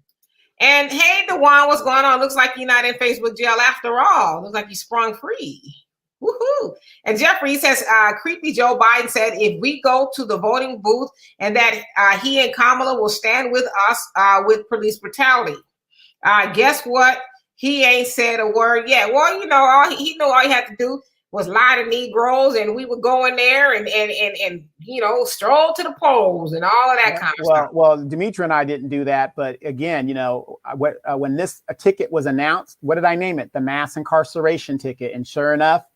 Speaker 1: And hey, Dewan, what's going on? Looks like you're not in Facebook jail after all. Looks like you sprung free. Woohoo. And Jeffrey says, creepy Joe Biden said, if we go to the voting booth and that he and Kamala will stand with us with police brutality. Guess what? He ain't said a word yet. Well, all he had to do was lie to Negroes, and we would go in there and stroll to the polls and all of that kind of stuff.
Speaker 2: Well, Demetra and I didn't do that. But again, when this ticket was announced, what did I name it? The mass incarceration ticket. And sure enough,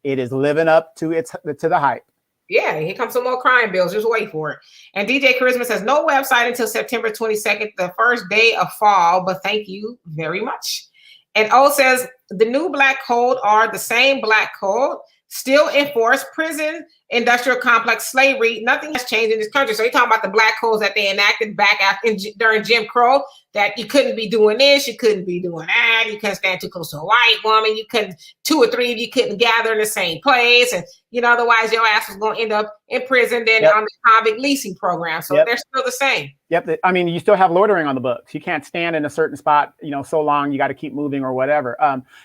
Speaker 2: it is living up to the hype.
Speaker 1: Yeah, here comes some more crime bills. Just wait for it. And DJ Charisma says, no website until September 22nd, the first day of fall, but thank you very much. And O says, the new black code are the same black code, still enforce prison, industrial complex, slavery. Nothing has changed in this country. So you're talking about the black codes that they enacted back during Jim Crow, that you couldn't be doing this, you couldn't be doing that, you couldn't stand too close to a white woman, you couldn't, 2 or 3 of you couldn't gather in the same place, and otherwise your ass was going to end up in prison, then on the convict leasing program. So they're still the same.
Speaker 2: Yep. I mean, you still have loitering on the books. You can't stand in a certain spot, so long. You got to keep moving or whatever.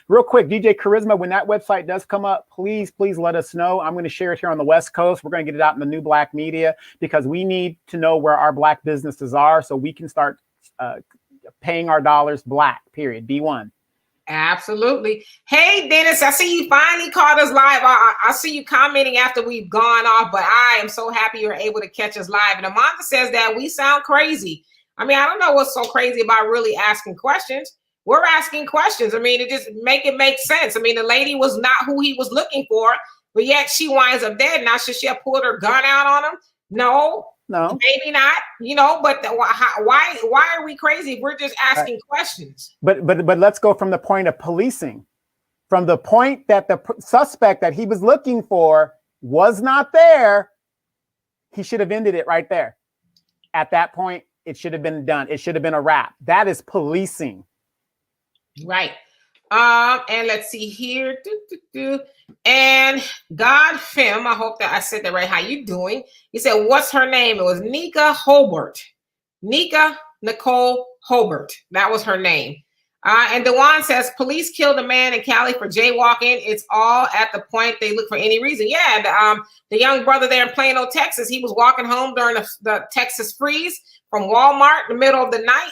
Speaker 2: Real quick, DJ Charisma, when that website does come up, please let us know. I'm going to share it here on the West Coast. We're going to get it out in the new black media, because we need to know where our black businesses are so we can start paying our dollars black, period. B1.
Speaker 1: Absolutely. Hey, Dennis, I see you finally caught us live. I see you commenting after we've gone off, but I am so happy you're able to catch us live. And Amanda says that we sound crazy. I mean, I don't know what's so crazy about really asking questions. We're asking questions. I mean, it just make sense. I mean, the lady was not who he was looking for, but yet she winds up dead. Now, should she have pulled her gun out on him? No, maybe not. You know, but why are we crazy if we're just asking questions?
Speaker 2: But let's go from the point of policing, from the point that the suspect that he was looking for was not there. He should have ended it right there. At that point, it should have been done. It should have been a wrap. That is policing.
Speaker 1: Right. And let's see here. And God Fim, I hope that I said that right. How you doing? He said, what's her name? It was Nika Holbert. Nika Nicole Holbert. That was her name. And Dewan says, police killed a man in Cali for jaywalking. It's all at the point they look for any reason. Yeah, the young brother there in Plano, Texas, he was walking home during the Texas freeze from Walmart in the middle of the night.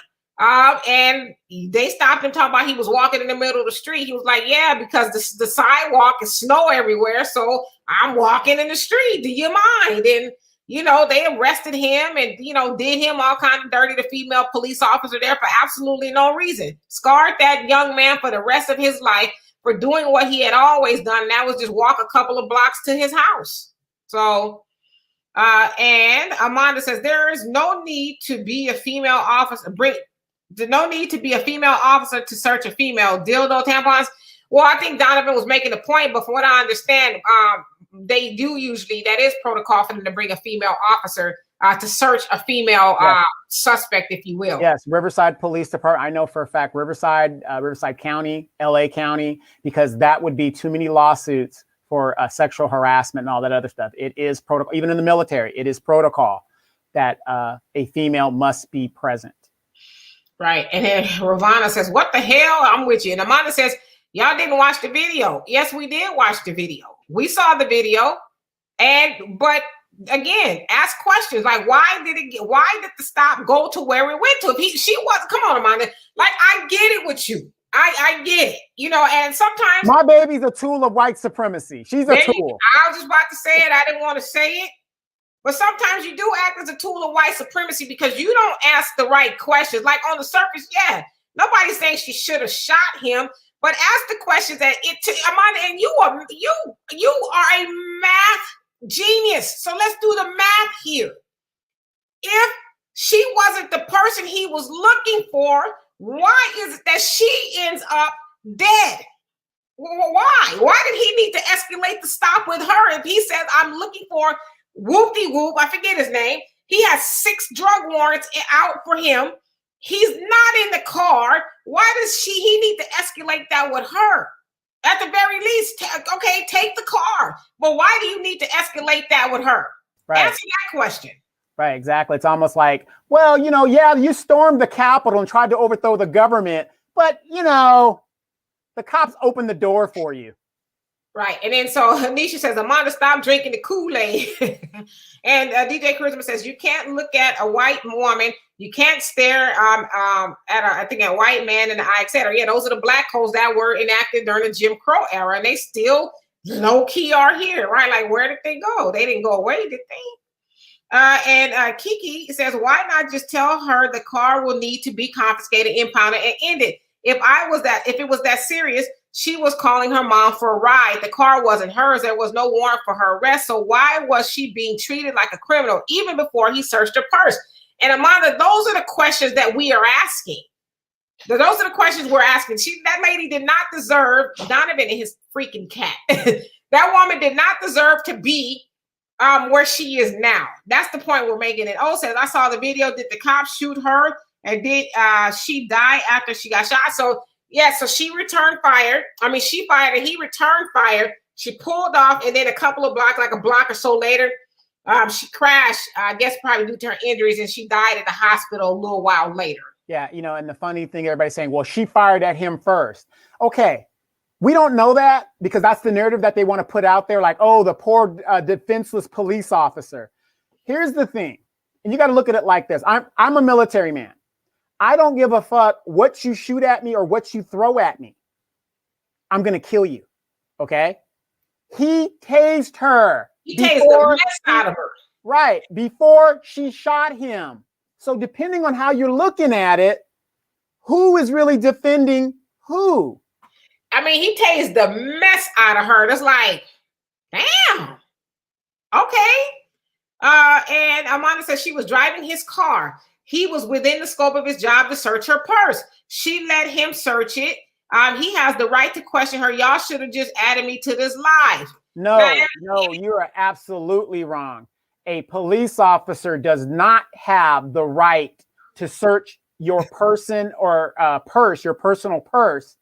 Speaker 1: And they stopped him talking about he was walking in the middle of the street. He was like, yeah, because the sidewalk is snow everywhere. So I'm walking in the street. Do you mind? And, you know, they arrested him and, you know, did him all kind of dirty. The female police officer there for absolutely no reason. Scarred that young man for the rest of his life for doing what he had always done. And that was just walk a couple of blocks to his house. So, and Amanda says, there is no need to be a female officer. No need to be a female officer to search a female. Dildo tampons. Well, I think Donovan was making a point, but from what I understand, they do usually, that is protocol for them to bring a female officer to search a female suspect, if you will.
Speaker 2: Yes, Riverside Police Department. I know for a fact Riverside County, LA County, because that would be too many lawsuits for sexual harassment and all that other stuff. It is protocol, even in the military, it is protocol that a female must be present.
Speaker 1: Right. And then Ravana says, what the hell? I'm with you. And Amanda says, y'all didn't watch the video. Yes, we did watch the video. We saw the video. But again, ask questions like, why did the stop go to where it went to? If she was, come on, Amanda. Like, I get it with you. I get it, you know, and sometimes
Speaker 2: my baby's a tool of white supremacy. She's a tool.
Speaker 1: I was just about to say it. I didn't want to say it. But sometimes you do act as a tool of white supremacy because you don't ask the right questions. Like on the surface, yeah, nobody's saying she should have shot him, but ask the questions that Amanda, and you are a math genius. So let's do the math here. If she wasn't the person he was looking for, why is it that she ends up dead? Why? Why did he need to escalate the stop with her if he says, I'm looking for whoop-de-whoop, I forget his name. He has 6 drug warrants out for him. He's not in the car. Why does he need to escalate that with her? At the very least, okay, take the car. But why do you need to escalate that with her? Right. Answer that question.
Speaker 2: Right, exactly. It's almost like, well, you know, yeah, you stormed the Capitol and tried to overthrow the government, but, you know, the cops opened the door for you.
Speaker 1: Right. And then so Anisha says, Amanda, stop drinking the Kool-Aid. And DJ Charisma says, you can't look at a white woman. You can't stare at a white man in the eye, etc. Yeah, those are the black codes that were enacted during the Jim Crow era. And they still low-key are here, right? Like, where did they go? They didn't go away, did they? And Kiki says, why not just tell her the car will need to be confiscated, impounded, and ended? If it was that serious, she was calling her mom for a ride. The car wasn't hers. There was no warrant for her arrest. So why was she being treated like a criminal even before he searched her purse? And Amanda, those are the questions that we are asking. Those are the questions we're asking. That lady did not deserve, Donovan and his freaking cat. That woman did not deserve to be where she is now. That's the point we're making. And says, I saw the video. Did the cops shoot her? And did she die after she got shot? So yeah, so she returned fire. I mean, she fired and he returned fire. She pulled off, and then a couple of blocks, like a block or so later, she crashed, I guess probably due to her injuries, and she died at the hospital a little while later.
Speaker 2: Yeah, you know, and the funny thing, everybody's saying, well, she fired at him first. Okay, we don't know that because that's the narrative that they want to put out there, like, oh, the poor defenseless police officer. Here's the thing, and you got to look at it like this. I'm a military man. I don't give a fuck what you shoot at me or what you throw at me. I'm going to kill you. Okay? He tased her.
Speaker 1: He tased the mess out of her.
Speaker 2: Right. Before she shot him. So depending on how you're looking at it, who is really defending who?
Speaker 1: I mean, he tased the mess out of her. It's like, damn. Okay. And Amanda says she was driving his car. He was within the scope of his job to search her purse. She let him search it. He has the right to question her. Y'all should have just added me to this live.
Speaker 2: No, you are absolutely wrong. A police officer does not have the right to search your person or purse, your personal purse,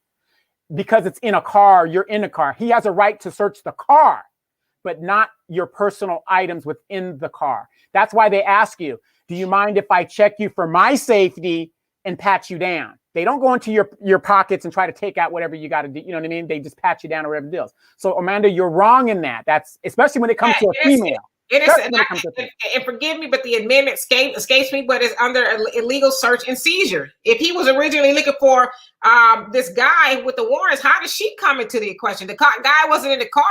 Speaker 2: because it's in a car, you're in a car. He has a right to search the car, but not your personal items within the car. That's why they ask you, do you mind if I check you for my safety and pat you down? They don't go into your pockets and try to take out whatever you got to do. You know what I mean? They just pat you down or whatever deals. So Amanda, you're wrong in that. That's especially when it comes to a female.
Speaker 1: It is, and forgive me, but the amendment escapes me, but it's under illegal search and seizure. If he was originally looking for this guy with the warrants, how did she come into the equation? The guy wasn't in the car.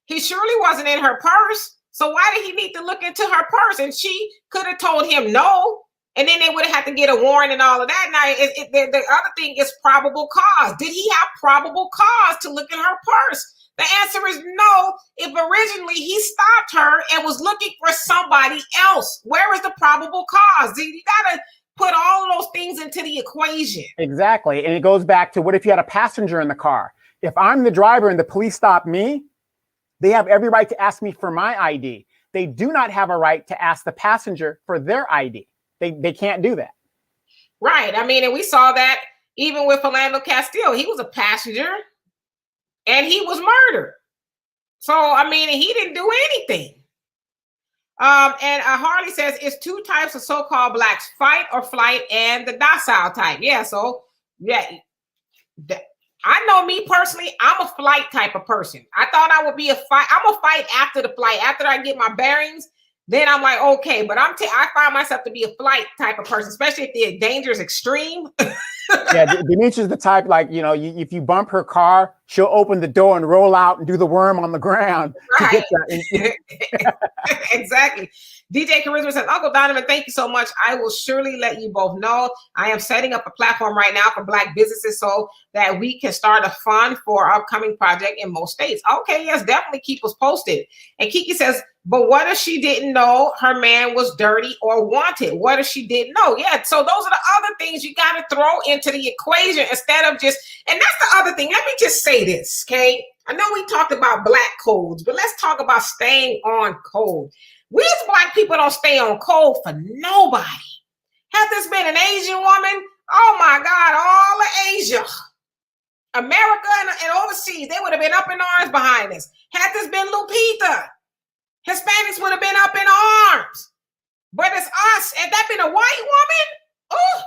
Speaker 1: He surely wasn't in her purse. So why did he need to look into her purse? And she could have told him no, and then they would have had to get a warrant and all of that. Now, the other thing is probable cause. Did he have probable cause to look in her purse? The answer is no. If originally he stopped her and was looking for somebody else, where is the probable cause? You got to put all of those things into the equation.
Speaker 2: Exactly. And it goes back to, what if you had a passenger in the car? If I'm the driver and the police stop me, they have every right to ask me for my ID. They do not have a right to ask the passenger for their ID. They can't do that.
Speaker 1: Right. I mean, and we saw that even with Philando Castile. He was a passenger and he was murdered. So, I mean, he didn't do anything. And Harley says it's two types of so-called blacks, fight or flight, and the docile type. Yeah, so, yeah. I know me personally, I'm a flight type of person. I thought I would be a fight. I'm a fight after the flight. After I get my bearings, then I'm like, okay. But I find myself to be a flight type of person, especially if the danger is extreme.
Speaker 2: Yeah, Demetria's the type, like, if you bump her car, she'll open the door and roll out and do the worm on the ground.
Speaker 1: Right. To get that. Exactly. DJ Charisma says, Uncle Donovan, thank you so much. I will surely let you both know. I am setting up a platform right now for Black businesses so that we can start a fund for our upcoming project in most states. Okay, yes, definitely keep us posted. And Kiki says, but what if she didn't know her man was dirty or wanted? What if she didn't know? Yeah, so those are the other things you got to throw into the equation instead of just, and that's the other thing. Let me just say this, okay? I know we talked about black codes, but let's talk about staying on code. We as Black people don't stay on code for nobody. Had this been an Asian woman, oh my God, all of Asia, America and overseas, they would have been up in arms behind us. Had this been Lupita, Hispanics would have been up in arms. But it's us. Had that been a white woman? Oh,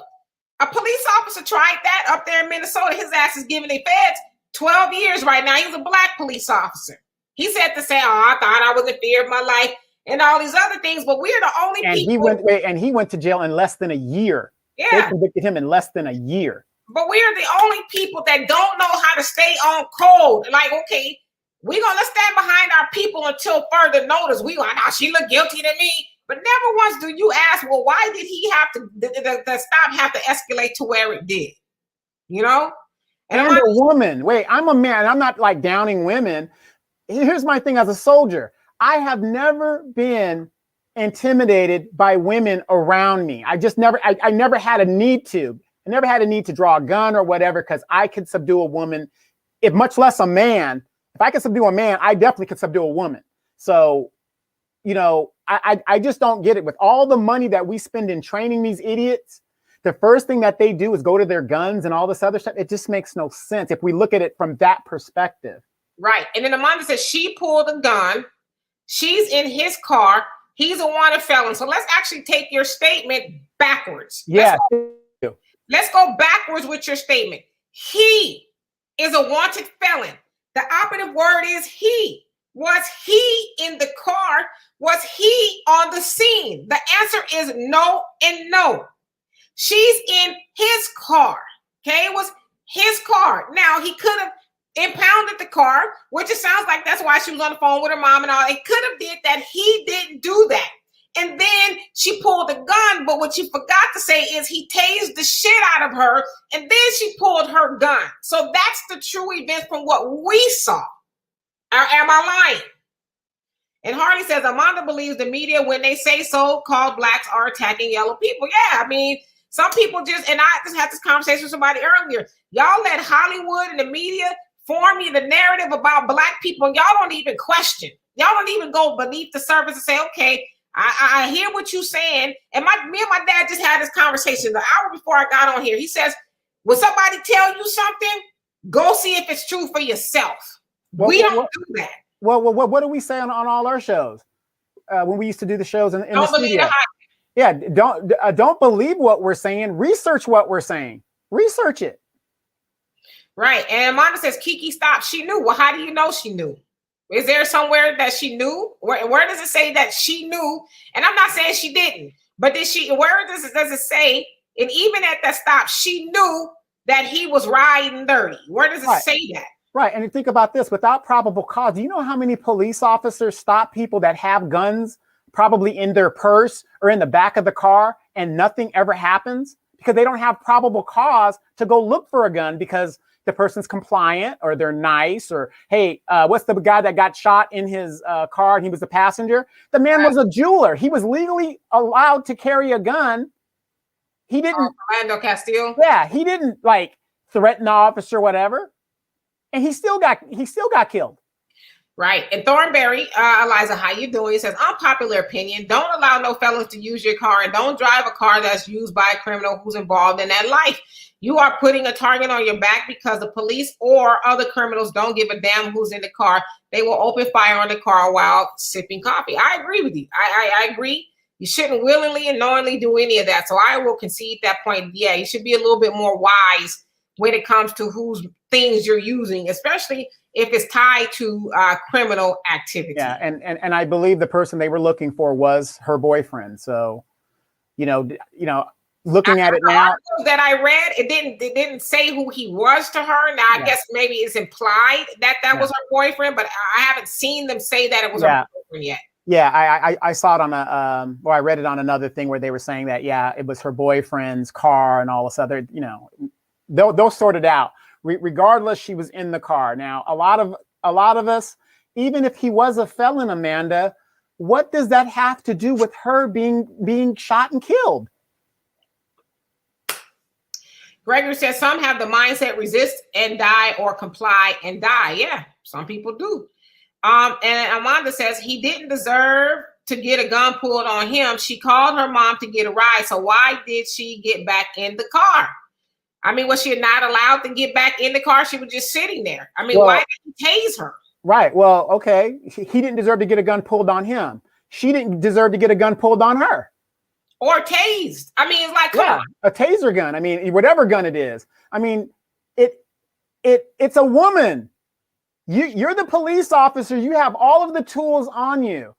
Speaker 1: a police officer tried that up there in Minnesota. His ass is giving the feds 12 years right now. He was a Black police officer. He said to say, oh, I thought I was in fear of my life and all these other things, but we're the only people.
Speaker 2: He went to jail in less than a year.
Speaker 1: Yeah.
Speaker 2: They convicted him in less than a year.
Speaker 1: But we're the only people that don't know how to stay on code. Like, okay, let's stand behind our people until further notice. She looked guilty to me. But never once do you ask, well, why did he have to, the stop have to escalate to where it did? And
Speaker 2: a woman. Wait, I'm a man. I'm not like downing women. Here's my thing as a soldier. I have never been intimidated by women around me. I never had a need to. I never had a need to draw a gun or whatever, because I could subdue a woman, if much less a man. If I could subdue a man, I definitely could subdue a woman. So, I just don't get it. With all the money that we spend in training these idiots, the first thing that they do is go to their guns and all this other stuff. It just makes no sense if we look at it from that perspective.
Speaker 1: Right. And then Amanda says she pulled a gun. She's in his car. He's a wanted felon. So let's actually take your statement backwards.
Speaker 2: Yeah.
Speaker 1: Let's go backwards with your statement. He is a wanted felon. The operative word is he. Was he in the car? Was he on the scene? The answer is no and no. She's in his car. Okay, it was his car. Now, he could have impounded the car, which it sounds like that's why she was on the phone with her mom and all. It could have did that. He didn't do that. and then she pulled a gun. But what you forgot to say is he tased the shit out of her, and then she pulled her gun. So that's the true event from what we saw. Am I lying? And Harley says, Amanda believes the media, when they say so-called blacks are attacking yellow people. Yeah, I mean, some people just, and I just had this conversation with somebody earlier. Y'all let Hollywood and the media form you the narrative about black people, and y'all don't even question. Y'all don't even go beneath the surface and say, okay, I hear what you're saying. And me and my dad just had this conversation the hour before I got on here. He says, when somebody tell you something, go see if it's true for yourself. We don't do that.
Speaker 2: Well, what do we say on all our shows when we used to do the shows in the studio? Yeah, don't believe what we're saying. Research what we're saying. Research it. Right.
Speaker 1: And Amanda says, Kiki, stop. She knew. Well, how do you know she knew? Is there somewhere that she knew? Where does it say that she knew? And I'm not saying she didn't, but where does it say? And even at that stop, she knew that he was riding dirty. Where does it say that?
Speaker 2: Right. And think about this, without probable cause, do you know how many police officers stop people that have guns probably in their purse or in the back of the car and nothing ever happens because they don't have probable cause to go look for a gun because the person's compliant or they're nice or, hey, what's the guy that got shot in his car and he was the passenger? The man was a jeweler. He was legally allowed to carry a gun. He didn't.
Speaker 1: Orlando Castillo.
Speaker 2: Yeah. He didn't like threaten the officer or whatever. And he still got killed.
Speaker 1: Right. And Thornberry, Eliza, how you doing? He says, unpopular opinion, don't allow no felons to use your car and don't drive a car that's used by a criminal who's involved in that life. You are putting a target on your back because the police or other criminals don't give a damn who's in the car. They will open fire on the car while sipping coffee. I agree with you. I agree. You shouldn't willingly and knowingly do any of that. So I will concede that point. Yeah, you should be a little bit more wise when it comes to whose things you're using, especially if it's tied to criminal activity.
Speaker 2: Yeah, and I believe the person they were looking for was her boyfriend. So, looking at it now
Speaker 1: that I read, it didn't say who he was to her. Now I guess maybe it's implied that was her boyfriend, but I haven't seen them say that it was her boyfriend yet.
Speaker 2: Yeah, I saw it on I read it on another thing where they were saying that it was her boyfriend's car and all this other, they'll sort it out. Regardless, she was in the car. Now, a lot of us, even if he was a felon, Amanda, what does that have to do with her being shot and killed?
Speaker 1: Gregory says some have the mindset resist and die or comply and die. Yeah, some people do. And Amanda says he didn't deserve to get a gun pulled on him. She called her mom to get a ride. So why did she get back in the car? I mean, was she not allowed to get back in the car? She was just sitting there. I mean, why did he tase her?
Speaker 2: Right. Well, okay. He didn't deserve to get a gun pulled on him. She didn't deserve to get a gun pulled on her.
Speaker 1: Or tased. I mean, it's like, come on.
Speaker 2: A taser gun. I mean, whatever gun it is. I mean, it's a woman. You're the police officer. You have all of the tools on you.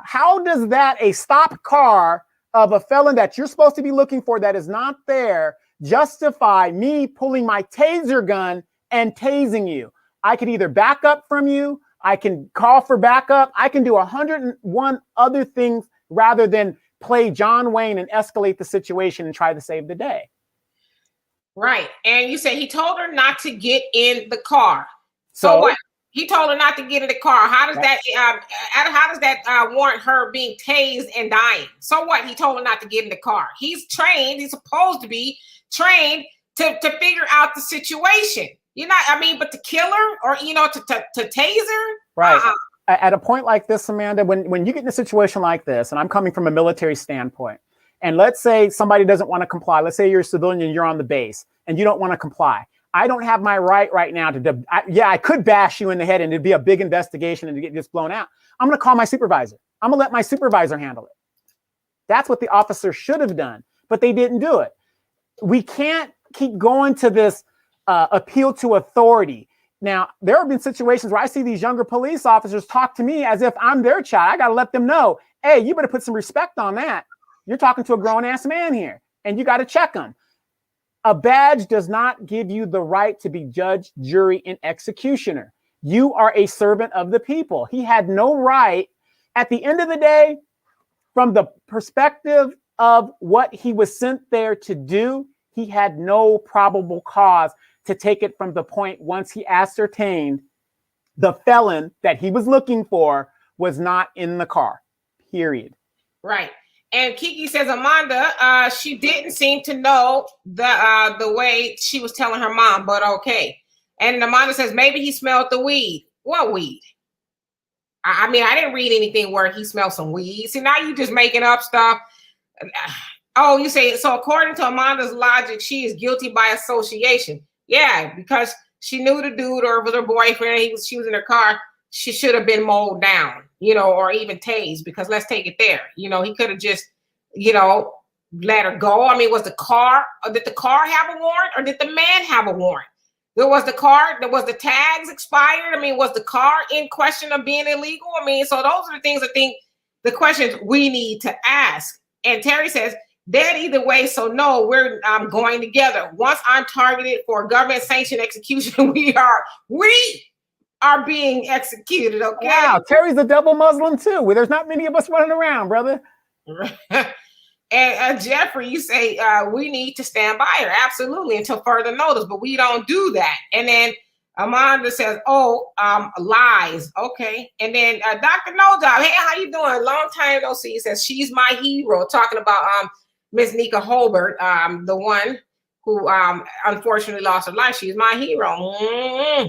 Speaker 2: How does that, a stopped car of a felon that you're supposed to be looking for that is not there, justify me pulling my taser gun and tasing you? I could either back up from you, I can call for backup, I can do 101 other things rather than play John Wayne and escalate the situation and try to save the day.
Speaker 1: Right. And you say he told her not to get in the car. So what? He told her not to get in the car. How does that warrant her being tased and dying? So what? He told her not to get in the car. He's trained. He's supposed to be trained to figure out the situation. But to kill her or to tase her.
Speaker 2: Right. At a point like this, Amanda, when you get in a situation like this, and I'm coming from a military standpoint, and let's say somebody doesn't want to comply. Let's say you're a civilian and you're on the base and you don't want to comply. I don't have my right now I could bash you in the head and it'd be a big investigation and to get this blown out. I'm going to call my supervisor. I'm going to let my supervisor handle it. That's what the officer should have done, but they didn't do it. We can't keep going to this appeal to authority. Now, there have been situations where I see these younger police officers talk to me as if I'm their child. I got to let them know, hey, you better put some respect on that. You're talking to a grown-ass man here, and you got to check them. A badge does not give you the right to be judge, jury, and executioner. You are a servant of the people. He had no right. At the end of the day, from the perspective of what he was sent there to do, he had no probable cause to take it from the point once he ascertained the felon that he was looking for was not in the car, period.
Speaker 1: Right. And Kiki says, Amanda, she didn't seem to know the way she was telling her mom, but okay. And Amanda says, maybe he smelled the weed. What weed? I mean, I didn't read anything where he smelled some weed. See, now you just making up stuff. Oh, you say, so according to Amanda's logic, she is guilty by association. Yeah, because she knew the dude or was her boyfriend. She was in her car. She should have been mowed down, or even tased, because let's take it there. He could have just, let her go. I mean, did the car have a warrant, or did the man have a warrant? Was the tags expired? I mean, was the car in question of being illegal? I mean, so those are the things I think the questions we need to ask. And Terry says, dead either way, so no, we're going together. Once I'm targeted for government sanctioned execution, we are being executed, okay?
Speaker 2: Wow, Terry's a double Muslim too. Well, there's not many of us running around, brother.
Speaker 1: And Jeffrey, you say we need to stand by her, absolutely, until further notice, but we don't do that. And then Amanda says, lies, okay. And then Dr. No Job, hey, how you doing? Long time no see. He says, she's my hero, talking about Miss Nika Holbert, the one who unfortunately lost her life. She's my hero. Mm-hmm.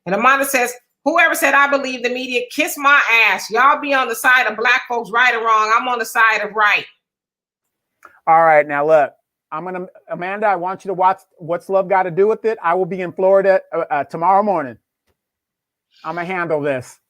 Speaker 1: And Amanda says, whoever said I believe the media, kiss my ass. Y'all be on the side of black folks, right or wrong. I'm on the side of right.
Speaker 2: All right, now look, Amanda, I want you to watch What's Love Got to Do with It. I will be in Florida tomorrow morning. I'm going to handle this.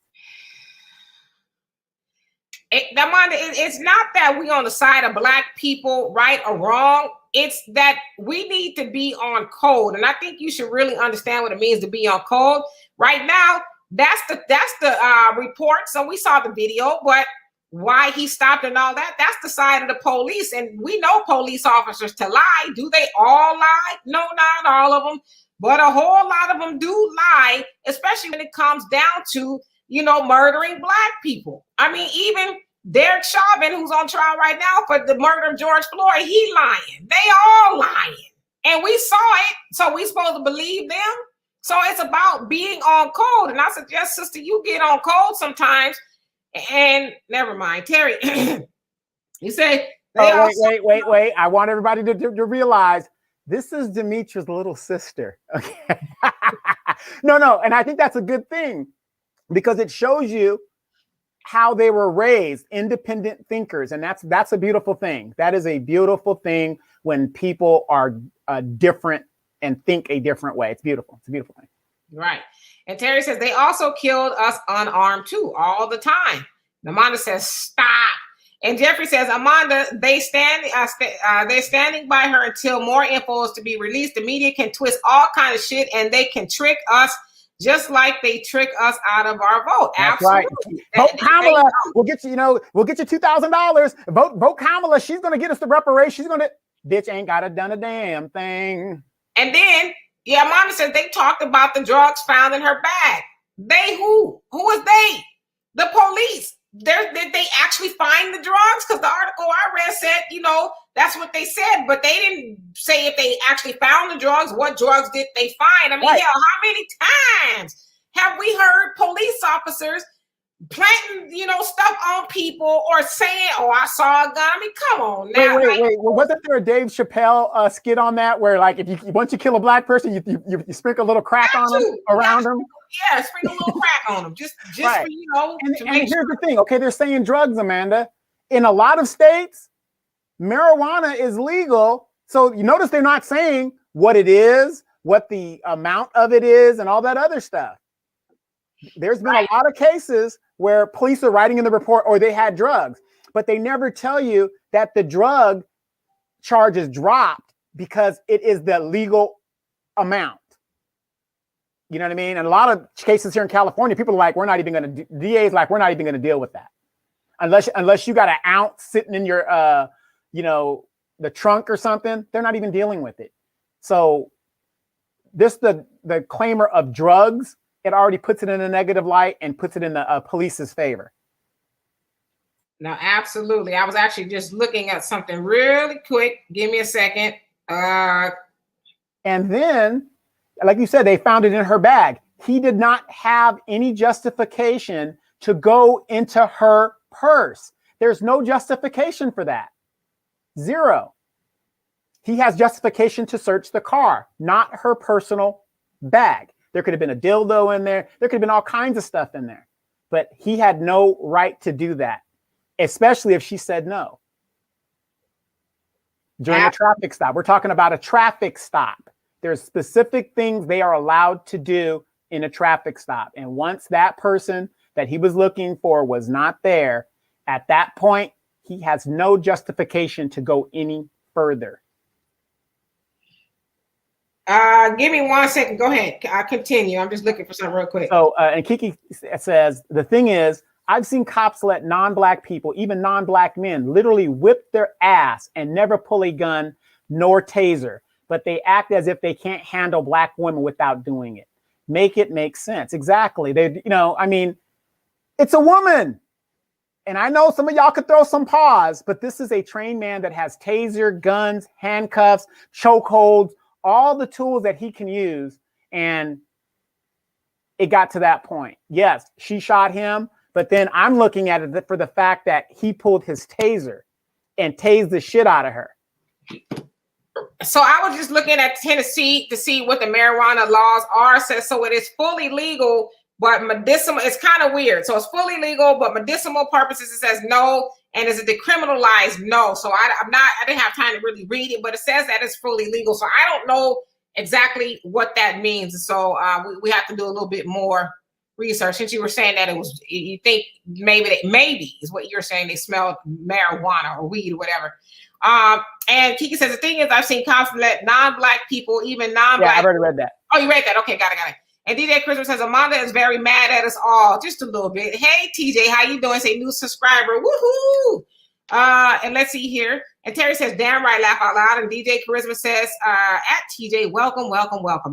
Speaker 1: Amanda, it's not that we on the side of black people, right or wrong. It's that we need to be on code. And I think you should really understand what it means to be on code. Right now, that's the report. So we saw the video, but why he stopped and all that, that's the side of the police. And we know police officers to lie. Do they all lie? No, not all of them, but a whole lot of them do lie, especially when it comes down to, murdering black people. I mean, even Derek Chauvin, who's on trial right now for the murder of George Floyd, he lying. They all lying. And we saw it, so we supposed to believe them? So it's about being on code. And I suggest, sister, you get on code sometimes. And never mind, Terry. You say,
Speaker 2: wait. I want everybody to realize this is Demetra's little sister. Okay. No. And I think that's a good thing because it shows you how they were raised, independent thinkers. And that's a beautiful thing. That is a beautiful thing when people are different and think a different way. It's beautiful. It's a beautiful thing.
Speaker 1: Right. And Terry says, they also killed us unarmed too, all the time. Amanda says, stop. And Jeffrey says, Amanda, they're standing by her until more info is to be released. The media can twist all kind of shit and they can trick us just like they trick us out of our vote.
Speaker 2: That's
Speaker 1: absolutely.
Speaker 2: Right. Vote Kamala. We'll get you, we'll get you $2,000. Vote Kamala. She's going to get us the reparations. Bitch ain't got to done a damn thing.
Speaker 1: And then, Amanda says they talked about the drugs found in her bag. They who? Who is they? The police. Did they actually find the drugs? Because the article I read said, that's what they said, but they didn't say if they actually found the drugs. What drugs did they find? I mean,
Speaker 2: right.
Speaker 1: Hell, how many times have we heard police officers planting, stuff on people or saying, "Oh, I saw a gun"? I mean, come on now.
Speaker 2: Wait. Well, wasn't there a Dave Chappelle skit on that where, like, if once you kill a black person, you sprinkle a little crack on them around them?
Speaker 1: Yeah, sprinkle a little crack on them, just
Speaker 2: right.
Speaker 1: for
Speaker 2: And here's the thing. Okay, they're saying drugs, Amanda. In a lot of states, marijuana is legal. So you notice they're not saying what it is, what the amount of it is, and all that other stuff. There's been a lot of cases where police are writing in the report, or they had drugs, but they never tell you that the drug charge is dropped because it is the legal amount. You know what I mean? And a lot of cases here in California, people are like, we're not even going to, DA's like, we're not even going to deal with that. Unless you got an ounce sitting in your, the trunk or something, they're not even dealing with it. So the claimer of drugs, it already puts it in a negative light and puts it in the police's favor.
Speaker 1: No, absolutely. I was actually just looking at something really quick. Give me a second.
Speaker 2: And then, like you said, they found it in her bag. He did not have any justification to go into her purse. There's no justification for that. Zero. He has justification to search the car, not her personal bag. There could have been a dildo in there. There could have been all kinds of stuff in there. But he had no right to do that, especially if she said no. During a traffic stop. We're talking about a traffic stop. There's specific things they are allowed to do in a traffic stop. And once that person that he was looking for was not there, at that point, he has no justification to go any further.
Speaker 1: Give me 1 second. Go ahead. I'll continue. I'm just looking for something real quick.
Speaker 2: So, and Kiki says, the thing is, I've seen cops let non-black people, even non-black men, literally whip their ass and never pull a gun nor taser, but they act as if they can't handle black women without doing it. Make it make sense. Exactly. They, I mean, it's a woman. And I know some of y'all could throw some paws, but this is a trained man that has taser, guns, handcuffs, chokeholds, all the tools that he can use. And it got to that point. Yes, she shot him, but then I'm looking at it for the fact that he pulled his taser and tased the shit out of her.
Speaker 1: So I was just looking at Tennessee to see what the marijuana laws are. So it is fully legal, but medicinal, it's kind of weird. So it's fully legal, but medicinal purposes, it says no. And is it decriminalized? No. So I didn't have time to really read it, but it says that it's fully legal. So I don't know exactly what that means. So we have to do a little bit more research. Since you were saying that you think maybe is what you're saying, they smell marijuana or weed or whatever. And Kiki says, the thing is, I've seen cops let non-black people, even non-black.
Speaker 2: Yeah, I've already read that.
Speaker 1: Oh, you read that? Okay, got it. And DJ Christmas says, Amanda is very mad at us all, just a little bit. Hey, TJ, how you doing? Say new subscriber. Woohoo! And let's see here. And Terry says, damn right, laugh out loud. And DJ Charisma says, at TJ, welcome.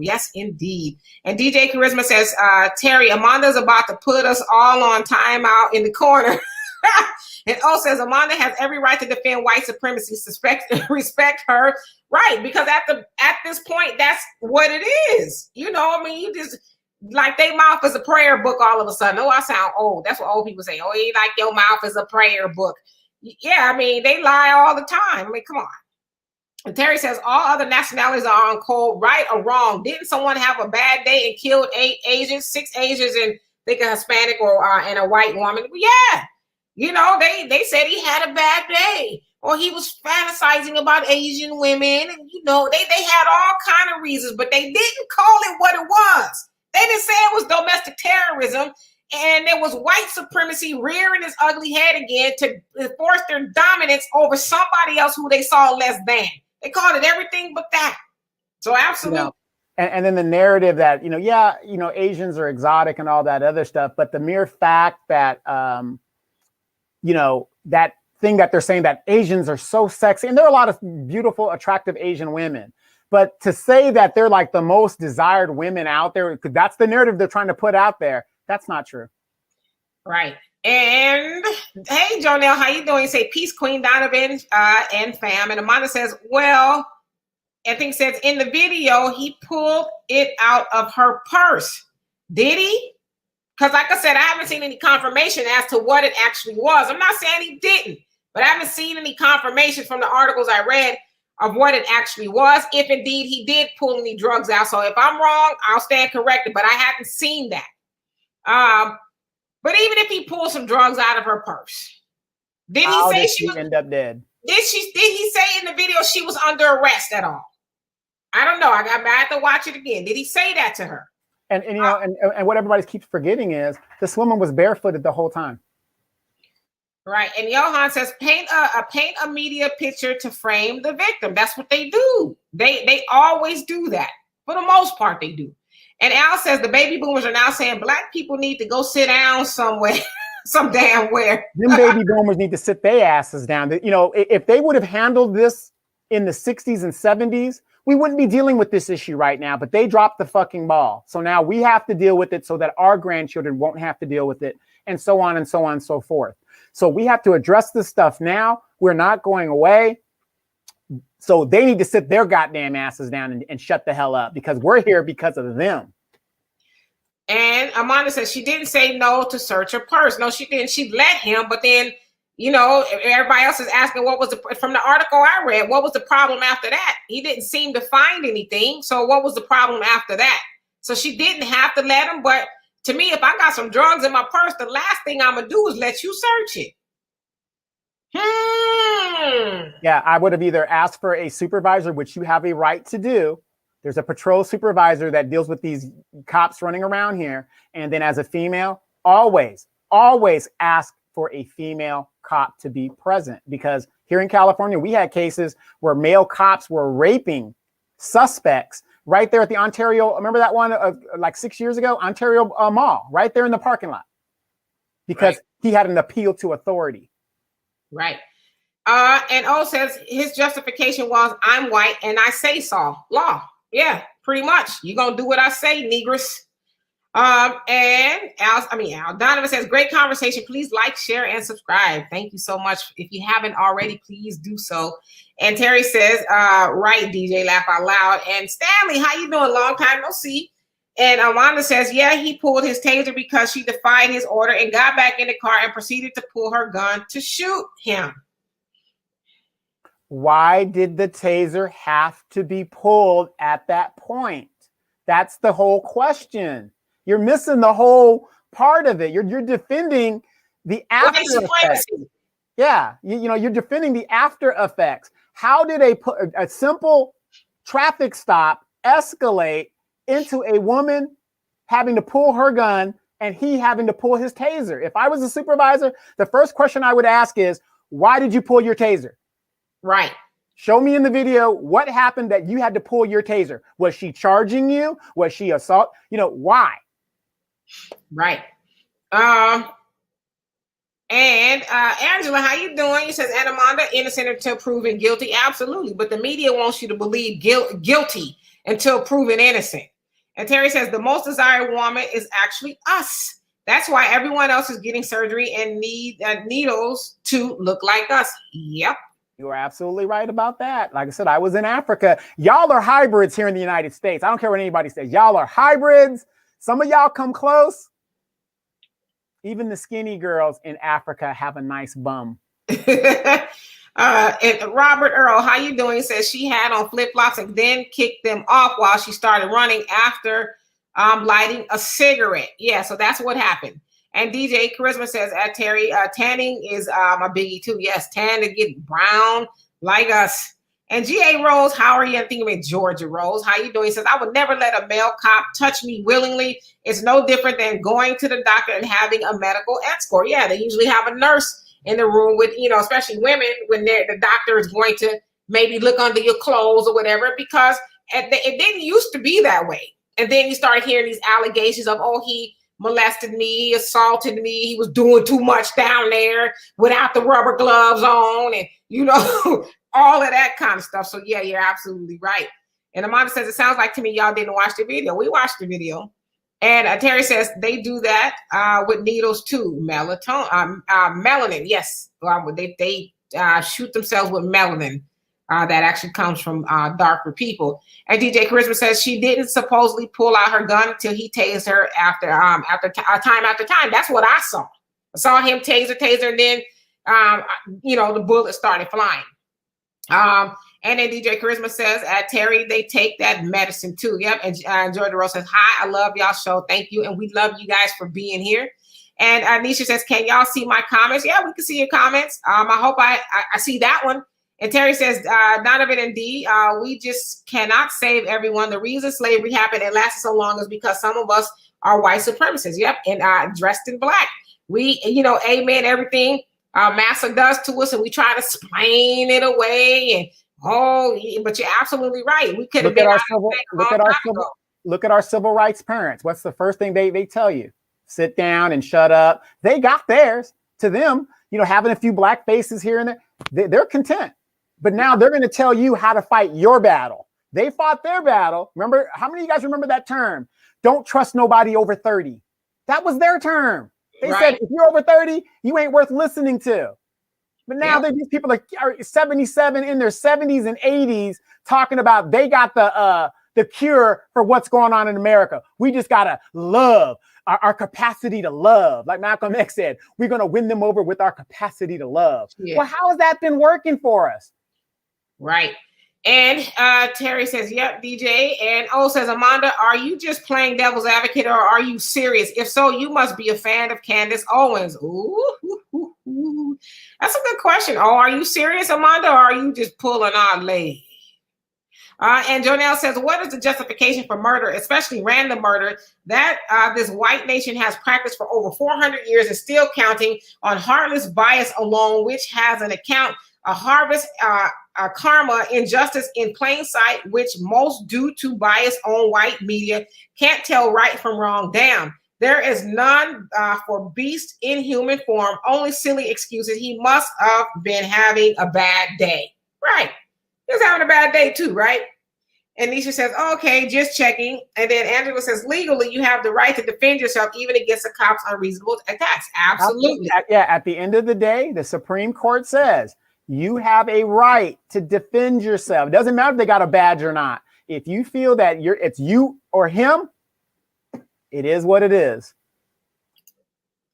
Speaker 1: Yes, indeed. And DJ Charisma says, Terry, Amanda's about to put us all on timeout in the corner. And O says, Amanda has every right to defend white supremacy. Respect her. Right, because at this point, that's what it is. You just like they mouth is a prayer book all of a sudden. Oh, I sound old. That's what old people say. Oh, you like your mouth is a prayer book. Yeah, I mean, they lie all the time. I mean, come on. And Terry says, all other nationalities are on code, right or wrong. Didn't someone have a bad day and killed 8 Asians, 6 Asians, and think a Hispanic or and a white woman? Yeah. They said he had a bad day. Or he was fantasizing about Asian women. And, they had all kind of reasons, but they didn't call it what it was. They didn't say it was domestic terrorism. And there was white supremacy rearing its ugly head again to enforce their dominance over somebody else who they saw less than. They called it everything but that. So absolutely.
Speaker 2: And then the narrative that, Asians are exotic and all that other stuff. But the mere fact that, that thing that they're saying that Asians are so sexy, and there are a lot of beautiful, attractive Asian women, but to say that they're like the most desired women out there, because that's the narrative they're trying to put out there. That's not true.
Speaker 1: Right. And hey, Jonelle, how you doing? Say peace, Queen Donovan and fam. And Amanda says, well, I think says in the video, he pulled it out of her purse. Did he? Because like I said, I haven't seen any confirmation as to what it actually was. I'm not saying he didn't, but I haven't seen any confirmation from the articles I read of what it actually was, if indeed he did pull any drugs out. So if I'm wrong, I'll stand corrected, but I haven't seen that. But even if he pulled some drugs out of her purse, did he say she would
Speaker 2: end up dead?
Speaker 1: Did he say in the video she was under arrest at all? I don't know. I have to watch it again. Did he say that to her?
Speaker 2: And what everybody keeps forgetting is this woman was barefooted the whole time.
Speaker 1: Right. And Johan says, paint a media picture to frame the victim. That's what they do. They always do that. For the most part, they do. And Al says the baby boomers are now saying black people need to go sit down somewhere, some damn where.
Speaker 2: Them baby boomers need to sit their asses down. If they would have handled this in the 60s and 70s, we wouldn't be dealing with this issue right now, but they dropped the fucking ball. So now we have to deal with it so that our grandchildren won't have to deal with it, and so on and so on and so forth. So we have to address this stuff now. We're not going away. So they need to sit their goddamn asses down and shut the hell up, because we're here because of them.
Speaker 1: And Amanda says she didn't say no to search her purse. No, she didn't. She let him, but then, you know, everybody else is asking what was from the article I read, what was the problem after that? He didn't seem to find anything. So what was the problem after that? So she didn't have to let him. But to me, if I got some drugs in my purse, the last thing I'm going to do is let you search it.
Speaker 2: Yeah, I would have either asked for a supervisor, which you have a right to do. There's a patrol supervisor that deals with these cops running around here. And then as a female, always ask for a female cop to be present, because here in California, we had cases where male cops were raping suspects right there at the Ontario. Remember that one like 6 years ago, Ontario Mall, right there in the parking lot, because he had an appeal to authority.
Speaker 1: Right. And O says his justification was, I'm white and I say so. Law. Yeah, pretty much. You're going to do what I say, negress. And Al Donovan says, great conversation. Please like, share, and subscribe. Thank you so much. If you haven't already, please do so. And Terry says, right, DJ, laugh out loud. And Stanley, how you doing? Long time no see. And Amanda says, yeah, he pulled his taser because she defied his order and got back in the car and proceeded to pull her gun to shoot him.
Speaker 2: Why did the taser have to be pulled at that point? That's the whole question. You're missing the whole part of it. You're defending the after effects. Yeah, you're defending the after effects. How did a simple traffic stop escalate into a woman having to pull her gun and he having to pull his taser? If I was a supervisor, the first question I would ask is, why did you pull your taser?
Speaker 1: Right.
Speaker 2: Show me in the video what happened that you had to pull your taser. Was she charging you? Was she assault? Why?
Speaker 1: Right. And Angela, how you doing? He says, and Amanda, innocent until proven guilty. Absolutely. But the media wants you to believe guilty until proven innocent. And Terry says, the most desired woman is actually us. That's why everyone else is getting surgery and need needles to look like us. Yep.
Speaker 2: You are absolutely right about that. Like I said, I was in Africa. Y'all are hybrids here in the United States. I don't care what anybody says. Y'all are hybrids. Some of y'all come close. Even the skinny girls in Africa have a nice bum.
Speaker 1: And Robert Earl, how you doing? Says she had on flip-flops and then kicked them off while she started running after lighting a cigarette. Yeah, so that's what happened. And DJ Charisma says, Terry, tanning is a biggie too. Yes, tan to get brown like us. And G.A. Rose, how are you? I'm thinking about Georgia Rose. How you doing? He says, I would never let a male cop touch me willingly. It's no different than going to the doctor and having a medical escort. Yeah, they usually have a nurse in the room with, especially women, when the doctor is going to maybe look under your clothes or whatever, because it didn't used to be that way. And then you start hearing these allegations of, he molested me, assaulted me, he was doing too much down there without the rubber gloves on, and all of that kind of stuff. So yeah, you're absolutely right. And Amanda says, it sounds like to me y'all didn't watch the video. We watched the video. And Terry says they do that with needles too. Melanin, yes. They shoot themselves with melanin. That actually comes from darker people. And DJ Charisma says she didn't supposedly pull out her gun until he tased her after time after time. That's what I saw. I saw him taser, and then the bullet started flying. And then DJ Charisma says, Terry, they take that medicine too. Yep. And Georgia Rose says, hi, I love y'all show. Thank you. And we love you guys for being here. And Nisha says, can y'all see my comments? Yeah, we can see your comments. I hope I see that one. And Terry says, Donovan and D, we just cannot save everyone. The reason slavery happened and lasted so long is because some of us are white supremacists. Yep. And dressed in black. We, amen, everything Massa does to us, and we try to explain it away. And but you're absolutely right. We could have been
Speaker 2: look at our civil rights parents. What's the first thing they tell you? Sit down and shut up. They got theirs. To them, having a few black faces here and there, they're content. But now they're going to tell you how to fight your battle. They fought their battle. Remember, how many of you guys remember that term? Don't trust nobody over 30. That was their term. They said, if you're over 30, you ain't worth listening to. But now these people are 77 in their 70s and 80s talking about they got the cure for what's going on in America. We just got to love our capacity to love. Like Malcolm X said, we're going to win them over with our capacity to love. Yeah. Well, how has that been working for us?
Speaker 1: Right. And Terry says, yep, DJ. And O says, Amanda, are you just playing devil's advocate or are you serious? If so, you must be a fan of Candace Owens. Ooh. That's a good question. Oh, are you serious, Amanda, or are you just pulling our leg? And Jonelle says, what is the justification for murder, especially random murder, that this white nation has practiced for over 400 years and still counting on heartless bias alone, which has an account, a harvest, karma, injustice in plain sight, which most due to bias on white media can't tell right from wrong. Damn, there is none for beast in human form, only silly excuses. He must have been having a bad day. Right. He was having a bad day too, right? And Nisha says, okay, just checking. And then Angela says, legally, you have the right to defend yourself even against the cops' unreasonable attacks. Absolutely.
Speaker 2: Yeah, at the end of the day, the Supreme Court says, you have a right to defend yourself. It doesn't matter if they got a badge or not. If you feel that it's you or him, it is what it is.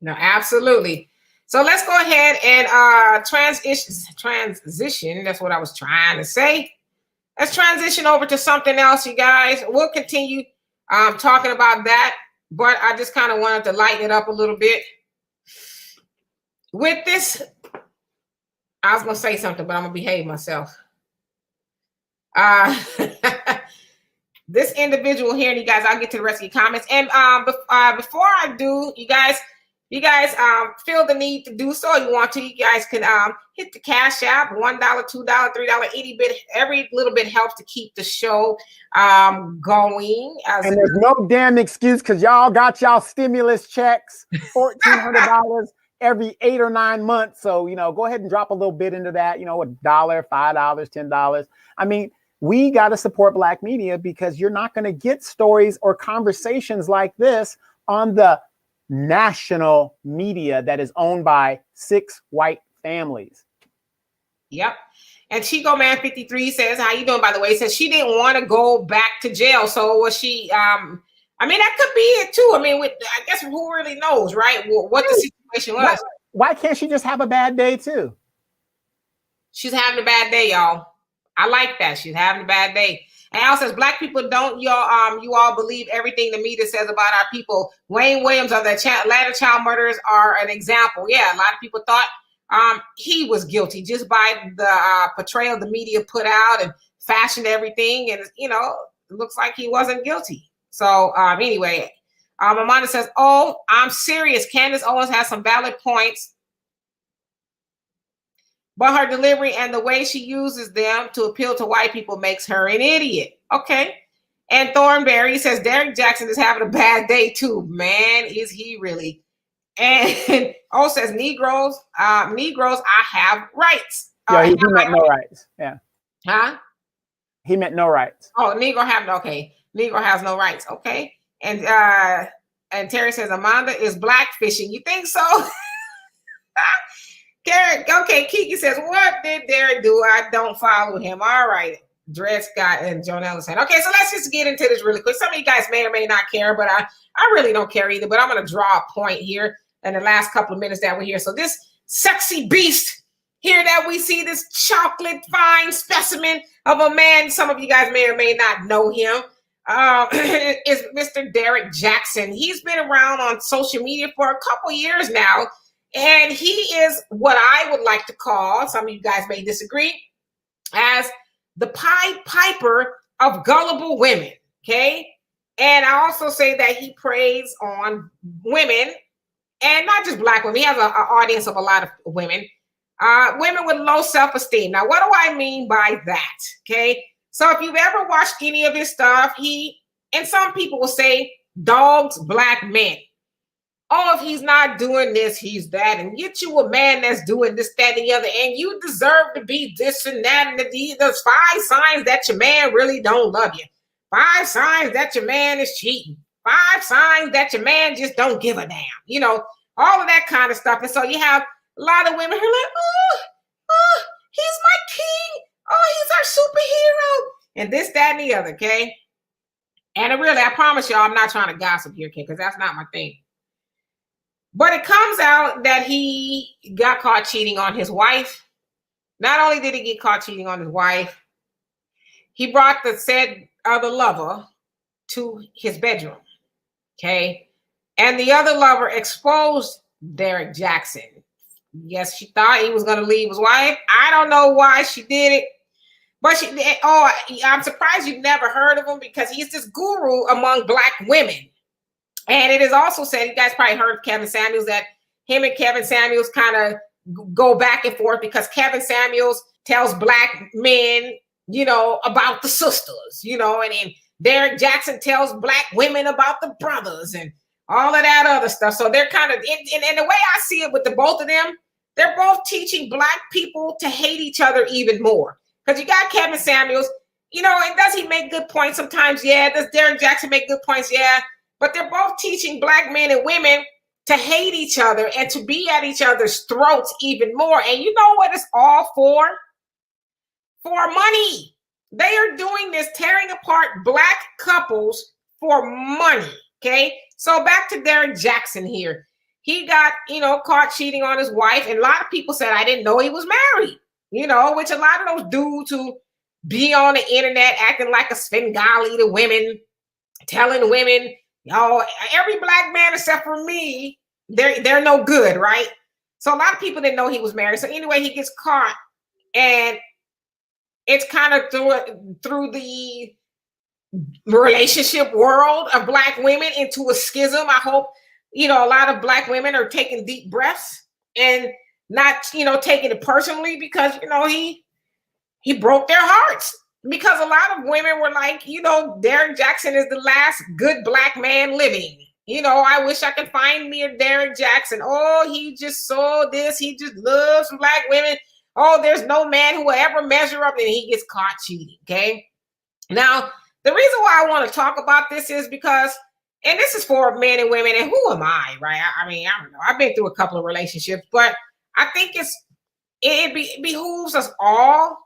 Speaker 1: No, absolutely. So let's go ahead and transition. That's what I was trying to say. Let's transition over to something else, you guys. We'll continue talking about that, but I just kind of wanted to lighten it up a little bit. With this, I was going to say something, but I'm going to behave myself. This individual here, and you guys, I'll get to the rest of your comments. And before I do, you guys feel the need to do so. You want to, you guys can hit the Cash App, $1, $2, $3, any bit. Every little bit helps to keep the show going.
Speaker 2: And there's no damn excuse because y'all got y'all stimulus checks, $1,400 every 8 or 9 months. So, go ahead and drop a little bit into that, $1, $5, $10. I mean, we got to support Black media because you're not going to get stories or conversations like this on the national media that is owned by 6 white families.
Speaker 1: Yep. And Chico Man 53 says, how you doing, by the way? Says she didn't want to go back to jail. So was she, I mean, that could be it too. I mean, I guess who really knows, right? What the situation was.
Speaker 2: Why can't she just have a bad day too?
Speaker 1: She's having a bad day, y'all. I like that. She's having a bad day. And Al says, Black people, don't you all believe everything the media says about our people. Wayne Williams of the Atlanta child murderers are an example. Yeah, a lot of people thought he was guilty just by the portrayal the media put out and fashioned everything. And, it looks like he wasn't guilty. So anyway, Amanda says, oh, I'm serious. Candace Owens has some valid points. But her delivery and the way she uses them to appeal to white people makes her an idiot. Okay. And Thornberry says, Derrick Jaxn is having a bad day too. Man, is he really? And says, Negroes, I have rights.
Speaker 2: Yeah, he meant no rights. Yeah.
Speaker 1: Huh?
Speaker 2: He meant no rights.
Speaker 1: Oh, Negro has no rights. Okay. And Terry says, Amanda is blackfishing. You think so? Derrick, okay, Kiki says, what did Derrick do? I don't follow him. All right. Dred Scott and Joan Ellison. Okay, so let's just get into this really quick. Some of you guys may or may not care, but I really don't care either. But I'm going to draw a point here in the last couple of minutes that we're here. So this sexy beast here that we see, this chocolate fine specimen of a man, some of you guys may or may not know him, is Mr. Derrick Jaxn. He's been around on social media for a couple years now. And he is what I would like to call, some of you guys may disagree, as the Pied Piper of gullible women, okay? And I also say that he preys on women, and not just Black women. He has an audience of a lot of women, women with low self-esteem. Now, what do I mean by that, okay? So if you've ever watched any of his stuff, and some people will say, dogs Black men. Oh, if he's not doing this, he's that. And get you a man that's doing this, that, and the other. And you deserve to be this and that. And there's 5 signs that your man really don't love you. 5 signs that your man is cheating. 5 signs that your man just don't give a damn. all of that kind of stuff. And so you have a lot of women who are like, oh, he's my king. Oh, he's our superhero. And this, that, and the other, okay? And really, I promise y'all, I'm not trying to gossip here, okay, because that's not my thing. But it comes out that he got caught cheating on his wife. Not only did he get caught cheating on his wife, he brought the said other lover to his bedroom, okay? And the other lover exposed Derrick Jaxn. Yes, she thought he was going to leave his wife. I don't know why she did it. But I'm surprised you've never heard of him, because he's this guru among Black women. And it is also said, you guys probably heard of Kevin Samuels, that him and Kevin Samuels kind of go back and forth, because Kevin Samuels tells Black men, about the sisters, and Derrick Jaxn tells Black women about the brothers and all of that other stuff. So they're kind of, and the way I see it with the both of them, they're both teaching Black people to hate each other even more. Because you got Kevin Samuels, and does he make good points sometimes? Yeah. Does Derrick Jaxn make good points? Yeah. But they're both teaching Black men and women to hate each other and to be at each other's throats even more. And you know what it's all for? For money. They are doing this, tearing apart Black couples for money. Okay. So back to Derrick Jaxn here. He got, caught cheating on his wife. And a lot of people said, I didn't know he was married. Which a lot of those dudes who be on the internet acting like a Svengali to women, telling women, every Black man except for me, they're no good, right? So a lot of people didn't know he was married. So anyway, he gets caught, and it's kind of through the relationship world of Black women into a schism. I hope, a lot of Black women are taking deep breaths and not, taking it personally, because, he broke their hearts, because a lot of women were like, Derrick Jaxn is the last good Black man living. I wish I could find me a Derrick Jaxn. Oh, he just saw this. He just loves Black women. Oh, there's no man who will ever measure up, and he gets caught cheating. Okay. Now, the reason why I want to talk about this is because, and this is for men and women, and who am I, right? I mean, I don't know. I've been through a couple of relationships, but I think it behooves us all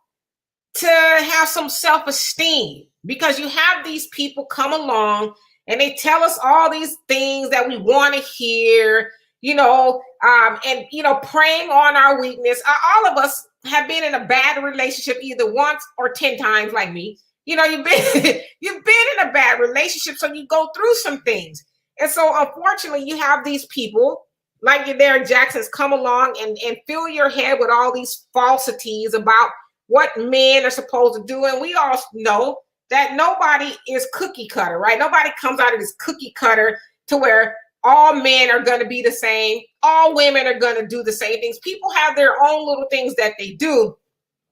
Speaker 1: to have some self-esteem, because you have these people come along and they tell us all these things that we want to hear, and, preying on our weakness. All of us have been in a bad relationship either once or 10 times, like me. You've been in a bad relationship, so you go through some things. And so unfortunately, you have these people like your Derrick Jaxns come along and fill your head with all these falsities about what men are supposed to do. And we all know that nobody is cookie cutter, right? Nobody comes out of this cookie cutter to where all men are going to be the same. All women are going to do the same things. People have their own little things that they do.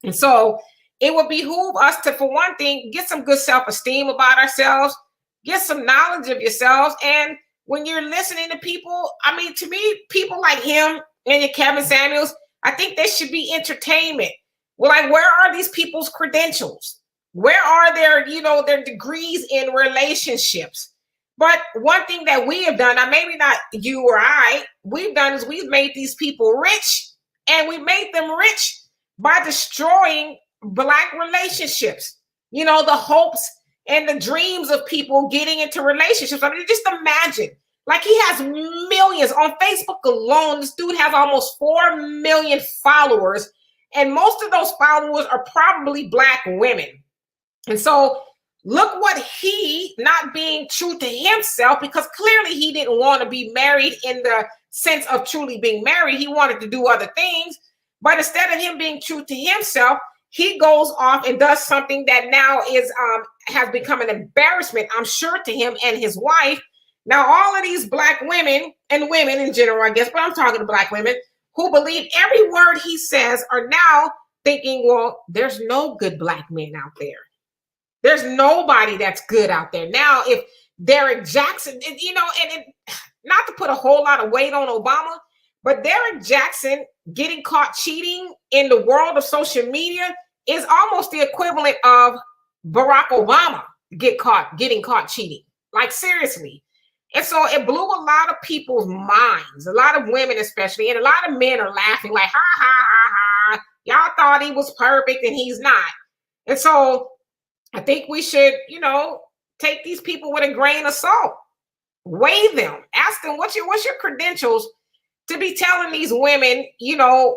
Speaker 1: And so it would behoove us to, for one thing, get some good self-esteem about ourselves, get some knowledge of yourselves. And when you're listening to people, I mean, to me, people like him and your Kevin Samuels, I think they should be entertainment. Well, like, where are these people's credentials? Where are their, their degrees in relationships? But one thing that we have done, now maybe not you or I, we've done is we've made these people rich, and we made them rich by destroying Black relationships. The hopes and the dreams of people getting into relationships. I mean, just imagine, like, he has millions on Facebook alone. This dude has almost 4 million followers, and most of those followers are probably Black women. And so look what he, not being true to himself, because clearly he didn't want to be married in the sense of truly being married. He wanted to do other things, but instead of him being true to himself, he goes off and does something that now is has become an embarrassment, I'm sure, to him and his wife. Now, all of these Black women, and women in general, I guess, but I'm talking to Black women, who believe every word he says, are now thinking, well, there's no good Black men out there. There's nobody that's good out there. Now, if Derrick Jaxn, and not to put a whole lot of weight on Obama, but Derrick Jaxn getting caught cheating in the world of social media is almost the equivalent of Barack Obama getting caught cheating. Like, seriously. And so it blew a lot of people's minds, a lot of women especially, and a lot of men are laughing like, ha, ha, ha, ha. Y'all thought he was perfect and he's not. And so I think we should, take these people with a grain of salt, weigh them, ask them, what's your credentials to be telling these women,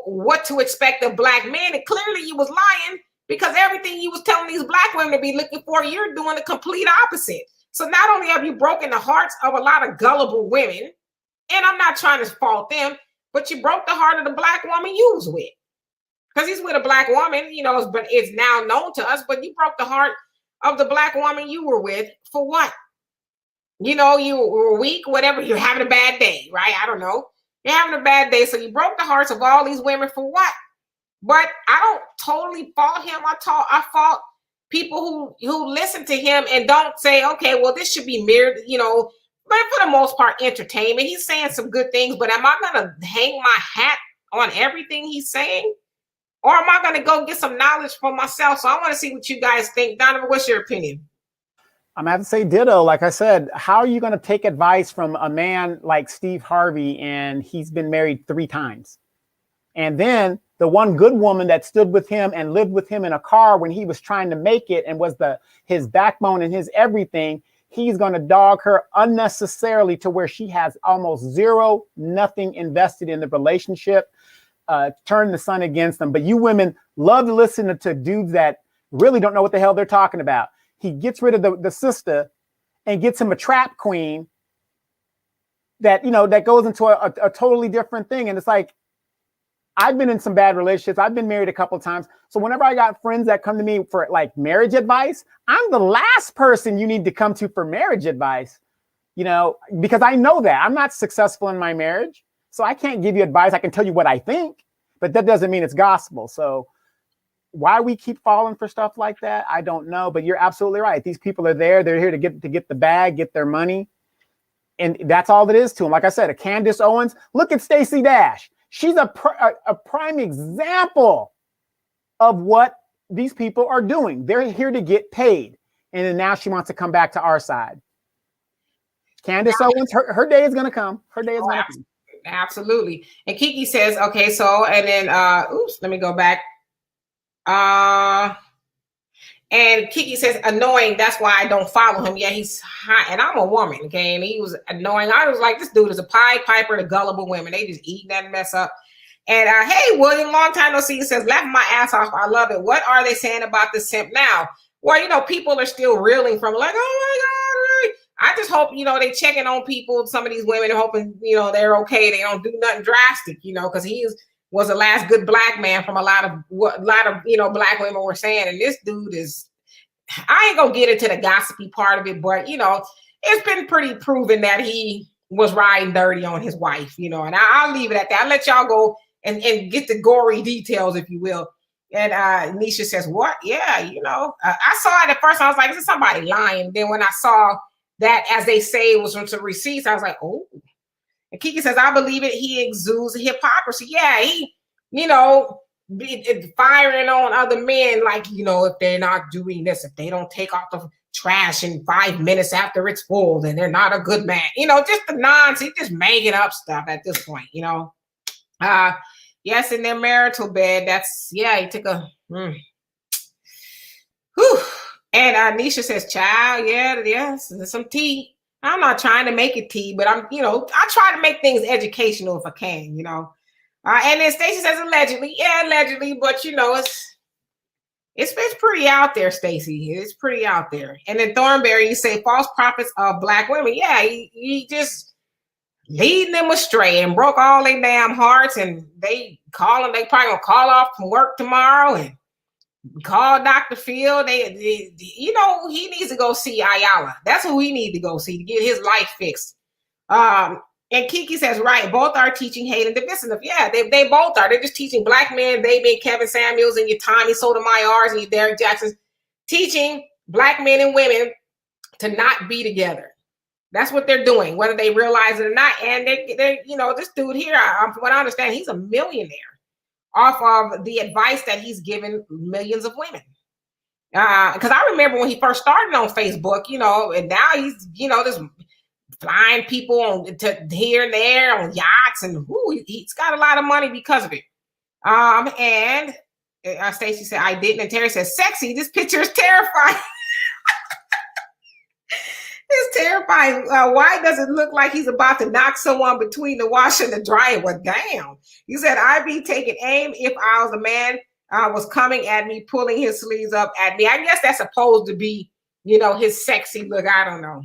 Speaker 1: what to expect of black men. And clearly you was lying, because everything you was telling these black women to be looking for, you're doing the complete opposite. So not only have you broken the hearts of a lot of gullible women, and I'm not trying to fault them, but you broke the heart of the black woman you was with. Because he's with a black woman, but it's now known to us, but you broke the heart of the black woman you were with for what? You were weak, whatever, you're having a bad day, right? I don't know. You're having a bad day. So you broke the hearts of all these women for what? But I don't totally fault him. I fault people who listen to him and don't say, okay, well, this should be mirrored, but for the most part, entertainment. He's saying some good things, but am I going to hang my hat on everything he's saying? Or am I going to go get some knowledge for myself? So I want to see what you guys think. Donovan, what's your opinion?
Speaker 2: I'm going to have to say ditto. Like I said, how are you going to take advice from a man like Steve Harvey, and he's been married 3 times? And then the one good woman that stood with him and lived with him in a car when he was trying to make it and was his backbone and his everything, he's going to dog her unnecessarily to where she has almost nothing invested in the relationship, turn the sun against them. But you women love to listen to dudes that really don't know what the hell they're talking about. He gets rid of the sister and gets him a trap queen that goes into a totally different thing. And it's like, I've been in some bad relationships. I've been married a couple of times. So whenever I got friends that come to me for like marriage advice, I'm the last person you need to come to for marriage advice, because I know that I'm not successful in my marriage. So I can't give you advice. I can tell you what I think, but that doesn't mean it's gospel. So why we keep falling for stuff like that, I don't know. But you're absolutely right. These people are there. They're here to get the bag, get their money. And that's all it is to them. Like I said, a Candace Owens, look at Stacey Dash. She's a prime example of what these people are doing. They're here to get paid. And then now she wants to come back to our side. Candace Owens, her day is going to come. Her day is going to come.
Speaker 1: Absolutely. And Kiki says, okay, so, and then, let me go back. And Kiki says, annoying. That's why I don't follow him. Yeah, he's hot. And I'm a woman, okay? And he was annoying. I was like, this dude is a Pied Piper to gullible women. They just eat that mess up. And hey, William, long time no see. He says, laughing my ass off. I love it. What are they saying about the simp now? Well, people are still reeling from like, oh my God. I just hope, they checking on people. Some of these women are hoping, they're okay. They don't do nothing drastic, because was the last good black man from a lot of black women were saying. And this dude I ain't gonna get into the gossipy part of it, but it's been pretty proven that he was riding dirty on his wife, and I'll leave it at that. I'll let y'all go and get the gory details, if you will. And Nisha says, what? Yeah, I saw it at first. I was like, is this somebody lying? Then when I saw that, as they say, it was from some receipts, I was like, oh. And Kiki says, I believe it. He exudes hypocrisy. Yeah, he, firing on other men like, if they're not doing this, if they don't take off the trash in 5 minutes after it's full, then they're not a good man. Just the nonsense, just making up stuff at this point, Yes, in their marital bed, he took a, whew. And Nisha says, child, yes, some tea. I'm not trying to make it tea, but I try to make things educational if I can, and then Stacey says allegedly, but it's pretty out there, Stacey. It's pretty out there. And then Thornberry, you say false prophets of black women. Yeah, he just leading them astray and broke all their damn hearts. And they probably gonna call off from work tomorrow and call Dr. Phil. He needs to go see Ayala. That's who he needs to go see to get his life fixed. And Kiki says, right, both are teaching hate and divisiveness. Yeah, they both are. They're just teaching black men, they being Kevin Samuels and your Tommy Sotomayor's and your Derrick Jaxns, teaching black men and women to not be together. That's what they're doing, whether they realize it or not. And they this dude here, from what I understand, he's a millionaire off of the advice that he's given millions of women. Because I remember when he first started on Facebook, and now he's, this flying people on to here and there on yachts, and he's got a lot of money because of it. And Stacey said, I didn't. And Terry says, sexy. This picture is terrifying. It's terrifying. Why does it look like he's about to knock someone between the washer and the dryer? Well, damn. He said, I'd be taking aim if I was a man was coming at me, pulling his sleeves up at me. I guess that's supposed to be, his sexy look. I don't know.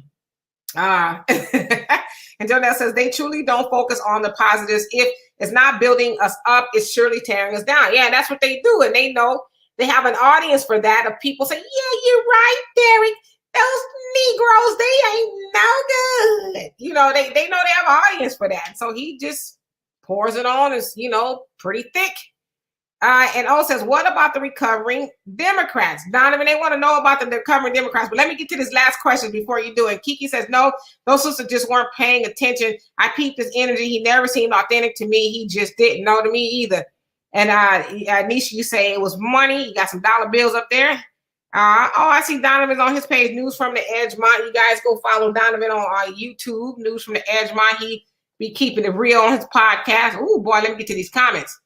Speaker 1: And Jonelle says, they truly don't focus on the positives. If it's not building us up, it's surely tearing us down. Yeah, that's what they do. And they know they have an audience for that, of people saying, yeah, you're right, Derrick. Those Negroes, they ain't no good. They know they have an audience for that. So he just pours it on. It's, pretty thick. And O says, what about the recovering Democrats? Donovan, they want to know about the recovering Democrats. But let me get to this last question before you do it. Kiki says, no, those sisters just weren't paying attention. I peeped his energy. He never seemed authentic to me. He just didn't know to me either. And Nisha, you say it was money. You got some dollar bills up there. I see Donovan's on his page, News from the Edgemont. You guys go follow Donovan on YouTube, News from the Edgemont. He be keeping it real on his podcast. Oh, boy, let me get to these comments.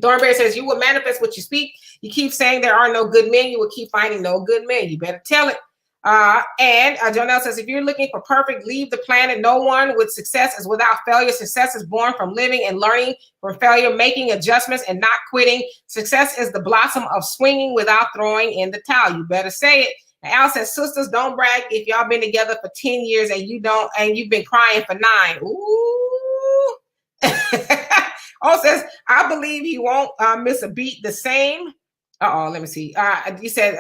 Speaker 1: Thornberry says, you will manifest what you speak. You keep saying there are no good men. You will keep finding no good men. You better tell it. And Jonelle says, if you're looking for perfect, leave the planet. No one with success is without failure. Success is born from living and learning from failure, making adjustments and not quitting. Success is the blossom of swinging without throwing in the towel. You better say it. And Al says, sisters, don't brag if y'all been together for 10 years and you've been crying for 9. Ooh. O says, I believe he won't miss a beat. The same. Let me see. You said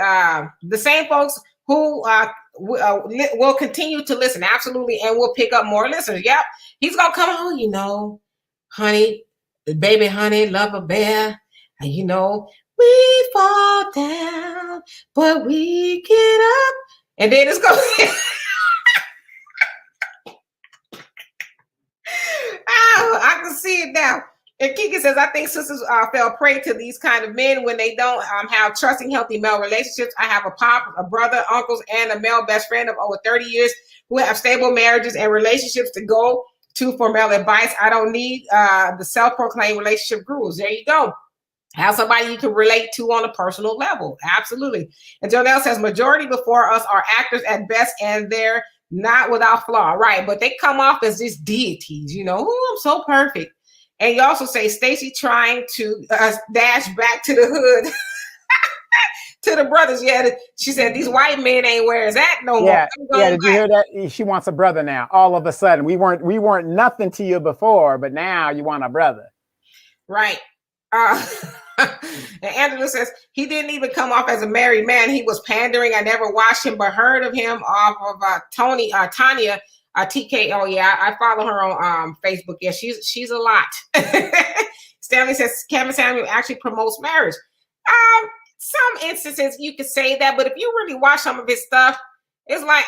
Speaker 1: the same folks who will continue to listen. Absolutely. And we'll pick up more listeners. Yep. He's going to come on, honey, baby, honey, love a bear. And, we fall down, but we get up. And then it's going to I can see it now. And Kiki says, I think sisters fell prey to these kind of men when they don't have trusting, healthy male relationships. I have a pop, a brother, uncles, and a male best friend of over 30 years who have stable marriages and relationships to go to for male advice. I don't need the self-proclaimed relationship gurus. There you go. Have somebody you can relate to on a personal level. Absolutely. And Jonelle says, majority before us are actors at best, and they're not without flaw. Right. But they come off as just deities, oh, I'm so perfect. And you also say Stacey trying to dash back to the hood to the brothers. Yeah, she said these white men ain't wearing that no more.
Speaker 2: Yeah. Did you hear that? She wants a brother now. All of a sudden, we weren't nothing to you before, but now you want a brother.
Speaker 1: Right. And Angela says he didn't even come off as a married man. He was pandering. I never watched him, but heard of him off of Tanya. TK, yeah, I follow her on Facebook. Yeah, she's a lot. Stanley says Kevin Samuel actually promotes marriage. Some instances you could say that, but if you really watch some of his stuff, it's like,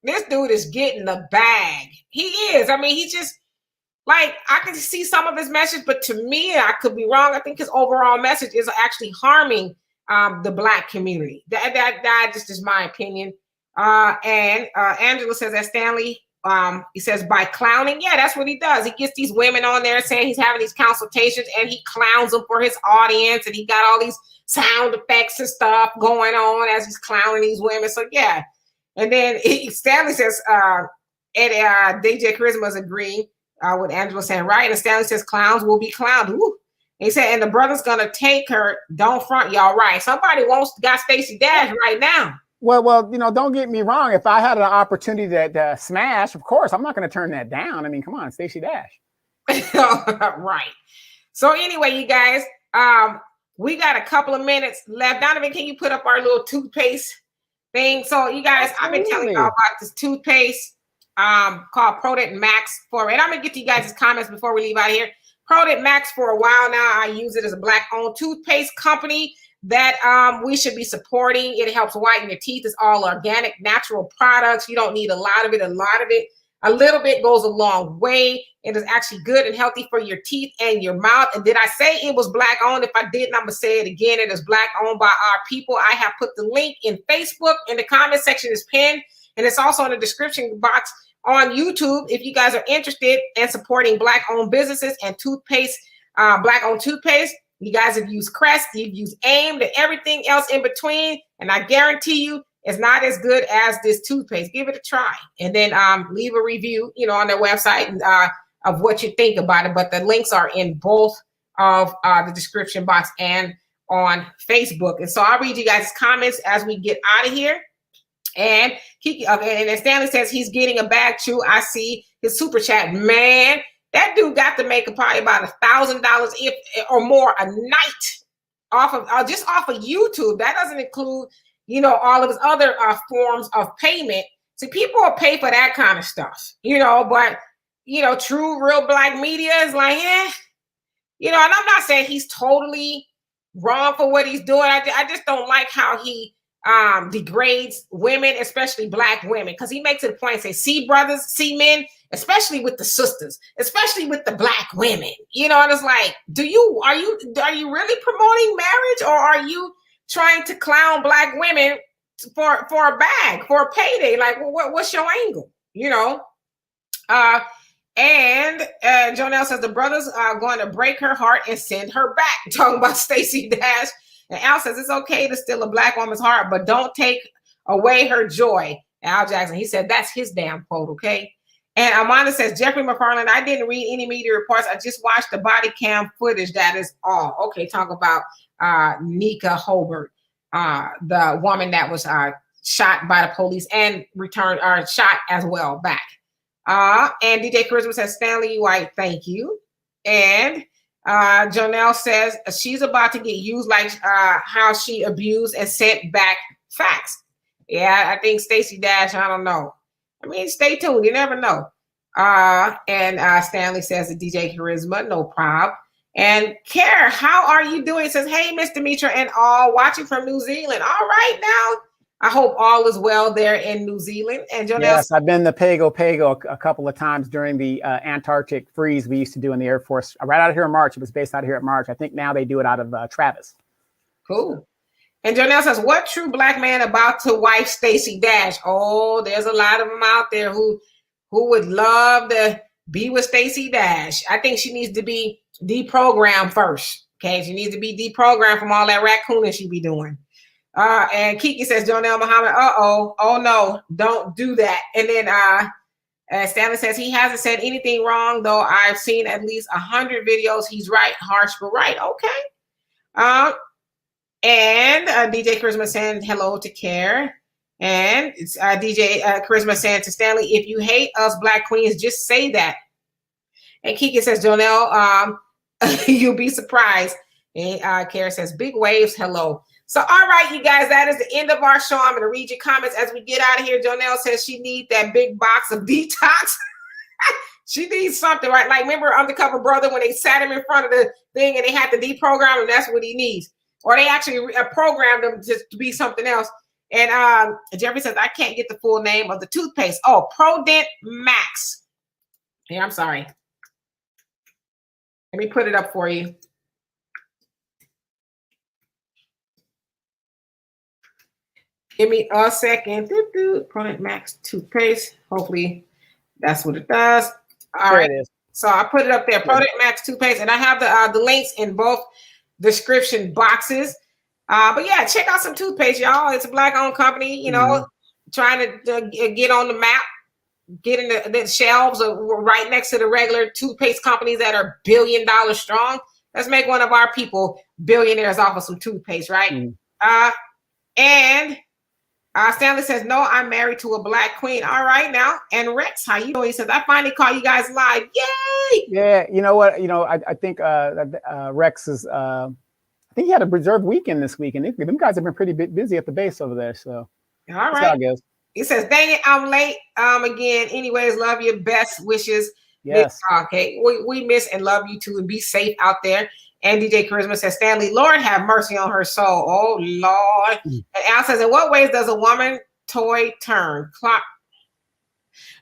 Speaker 1: this dude is getting the bag. He is. I mean, he's just like, I can see some of his message, but to me, I could be wrong. I think his overall message is actually harming the Black community. That just is my opinion. And Angela says that Stanley, he says by clowning. Yeah, that's what he does. He gets these women on there saying he's having these consultations and he clowns them for his audience. And he got all these sound effects and stuff going on as he's clowning these women. So yeah. And then Stanley says, DJ Charisma is agreeing with Angela saying, right. And Stanley says clowns will be clowned. Ooh. He said, and the brother's going to take her. Don't front, y'all. Right. Somebody got Stacey Dash right now.
Speaker 2: Well, don't get me wrong. If I had an opportunity to smash, of course, I'm not going to turn that down. I mean, come on, Stacey Dash.
Speaker 1: Right. So anyway, you guys, we got a couple of minutes left. Donovan, can you put up our little toothpaste thing? So you guys, I've been telling y'all about this toothpaste called Prodent Max for it. I'm going to get to you guys' comments before we leave out of here. Prodent Max for a while now. I use it as a Black-owned toothpaste company that we should be supporting. It helps whiten your teeth. It's all organic, natural products. You don't need a lot of it. A little bit goes a long way. It is actually good and healthy for your teeth and your mouth. And did I say it was Black owned? If I didn't, I'm going to say it again. It is Black owned by our people. I have put the link in Facebook in the comment section is pinned. And it's also in the description box on YouTube, if you guys are interested in supporting Black-owned businesses and toothpaste, Black-owned toothpaste, you guys have used Crest, you've used Aimed, and everything else in between, and I guarantee you it's not as good as this toothpaste. Give it a try, and then leave a review, on their website of what you think about it. But the links are in both of the description box and on Facebook. And so I'll read you guys' comments as we get out of here. And and Stanley says he's getting a bag too. I see his super chat. Man, that dude got to make probably about $1,000 or more a night off of just off of YouTube. That doesn't include, all of his other forms of payment. See, people will pay for that kind of stuff, but true real Black media is like, and I'm not saying he's totally wrong for what he's doing. I just don't like how he degrades women, especially Black women, because he makes it a point, say, see brothers, see men, especially with the sisters, especially with the Black women, and it's like, are you really promoting marriage, or are you trying to clown Black women for a bag, for a payday? Like, what's your angle, And Jonelle says the brothers are going to break her heart and send her back. Talking about Stacey Dash. And Al says it's okay to steal a Black woman's heart, but don't take away her joy. Al Jackson, he said that's his damn quote, okay? And Amanda says, Jeffrey McFarland, I didn't read any media reports. I just watched the body cam footage. That is all. Okay, talk about Nika Holbert, the woman that was shot by the police and shot as well back. And DJ Charisma says, Stanley White, thank you. And Jonelle says she's about to get used like how she abused and sent back facts. Yeah, I think Stacey Dash, I don't know. I mean, stay tuned. You never know. And Stanley says to DJ Charisma, no problem. And Care, how are you doing? He says, hey, Mr. Mitra and all, watching from New Zealand. All right now. I hope all is well there in New Zealand. And Jonelle,
Speaker 2: yes, I've been to Pago a couple of times during the Antarctic freeze we used to do in the Air Force. Right out of here in March. It was based out of here at March. I think now they do it out of Travis.
Speaker 1: Cool. And Jonelle says, what true Black man about to wife Stacey Dash? Oh, there's a lot of them out there who would love to be with Stacey Dash. I think she needs to be deprogrammed first. Okay, she needs to be deprogrammed from all that raccooning she be doing. And Kiki says, Jonelle Muhammad, oh no, don't do that. And then Stanley says he hasn't said anything wrong, though I've seen at least 100 videos. He's right, harsh but right. Okay. And DJ Charisma saying hello to Care. And it's DJ Charisma saying to Stanley, if you hate us Black queens, just say that. And Kiki says, Jonelle, you'll be surprised. And Care says, big waves, hello. So, all right, you guys, that is the end of our show. I'm going to read your comments as we get out of here. Jonelle says she needs that big box of detox. She needs something, right? Like, remember Undercover Brother when they sat him in front of the thing and they had to deprogram him? That's what he needs. Or they actually programmed him just to be something else. And Jeffrey says, I can't get the full name of the toothpaste. Oh, Prodent Max. Here, I'm sorry. Let me put it up for you. Give me a second. Prodent Max toothpaste. Hopefully that's what it does. All right. It is. So I put it up there. Prodent Max toothpaste, and I have the links in both description boxes. But yeah, check out some toothpaste, y'all. It's a Black-owned company. Trying to get on the map, get in the shelves right next to the regular toothpaste companies that are $1 billion strong. Let's make one of our people billionaires off of some toothpaste, right? And Stanley says, no, I'm married to a Black queen. All right now. And Rex, how you doing? He says, I finally call you guys live. Yay!
Speaker 2: Yeah, you know what? I think Rex is, I think he had a reserved weekend this week. And them guys have been pretty busy at the base over there. So,
Speaker 1: all right. That's how it goes. He says, dang it, I'm late. Again, anyways, love you. Best wishes.
Speaker 2: Yes.
Speaker 1: Okay. We miss and love you too. And be safe out there. And DJ Charisma says, Stanley, Lord have mercy on her soul. Oh, Lord. And Al says, in what ways does a woman toy turn? Clock.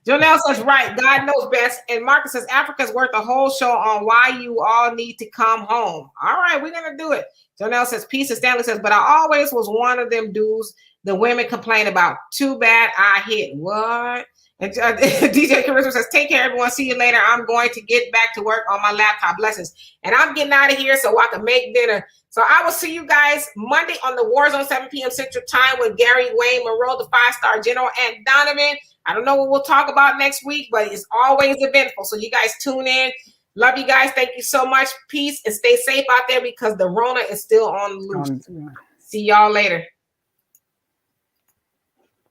Speaker 1: Jonelle says, right, God knows best. And Marcus says, Africa's worth a whole show on why you all need to come home. All right, we're going to do it. Jonelle says, peace. And Stanley says, but I always was one of them dudes the women complain about. Too bad I hit. What? And DJ Charisma says, take care, everyone. See you later. I'm going to get back to work on my laptop. Blessings. And I'm getting out of here so I can make dinner. So I will see you guys Monday on the Warzone, 7 p.m. Central Time with Gary, Wayne, Monroe, the 5-star general, and Donovan. I don't know what we'll talk about next week, but it's always eventful. So you guys tune in. Love you guys. Thank you so much. Peace and stay safe out there because the Rona is still on loose. See y'all later.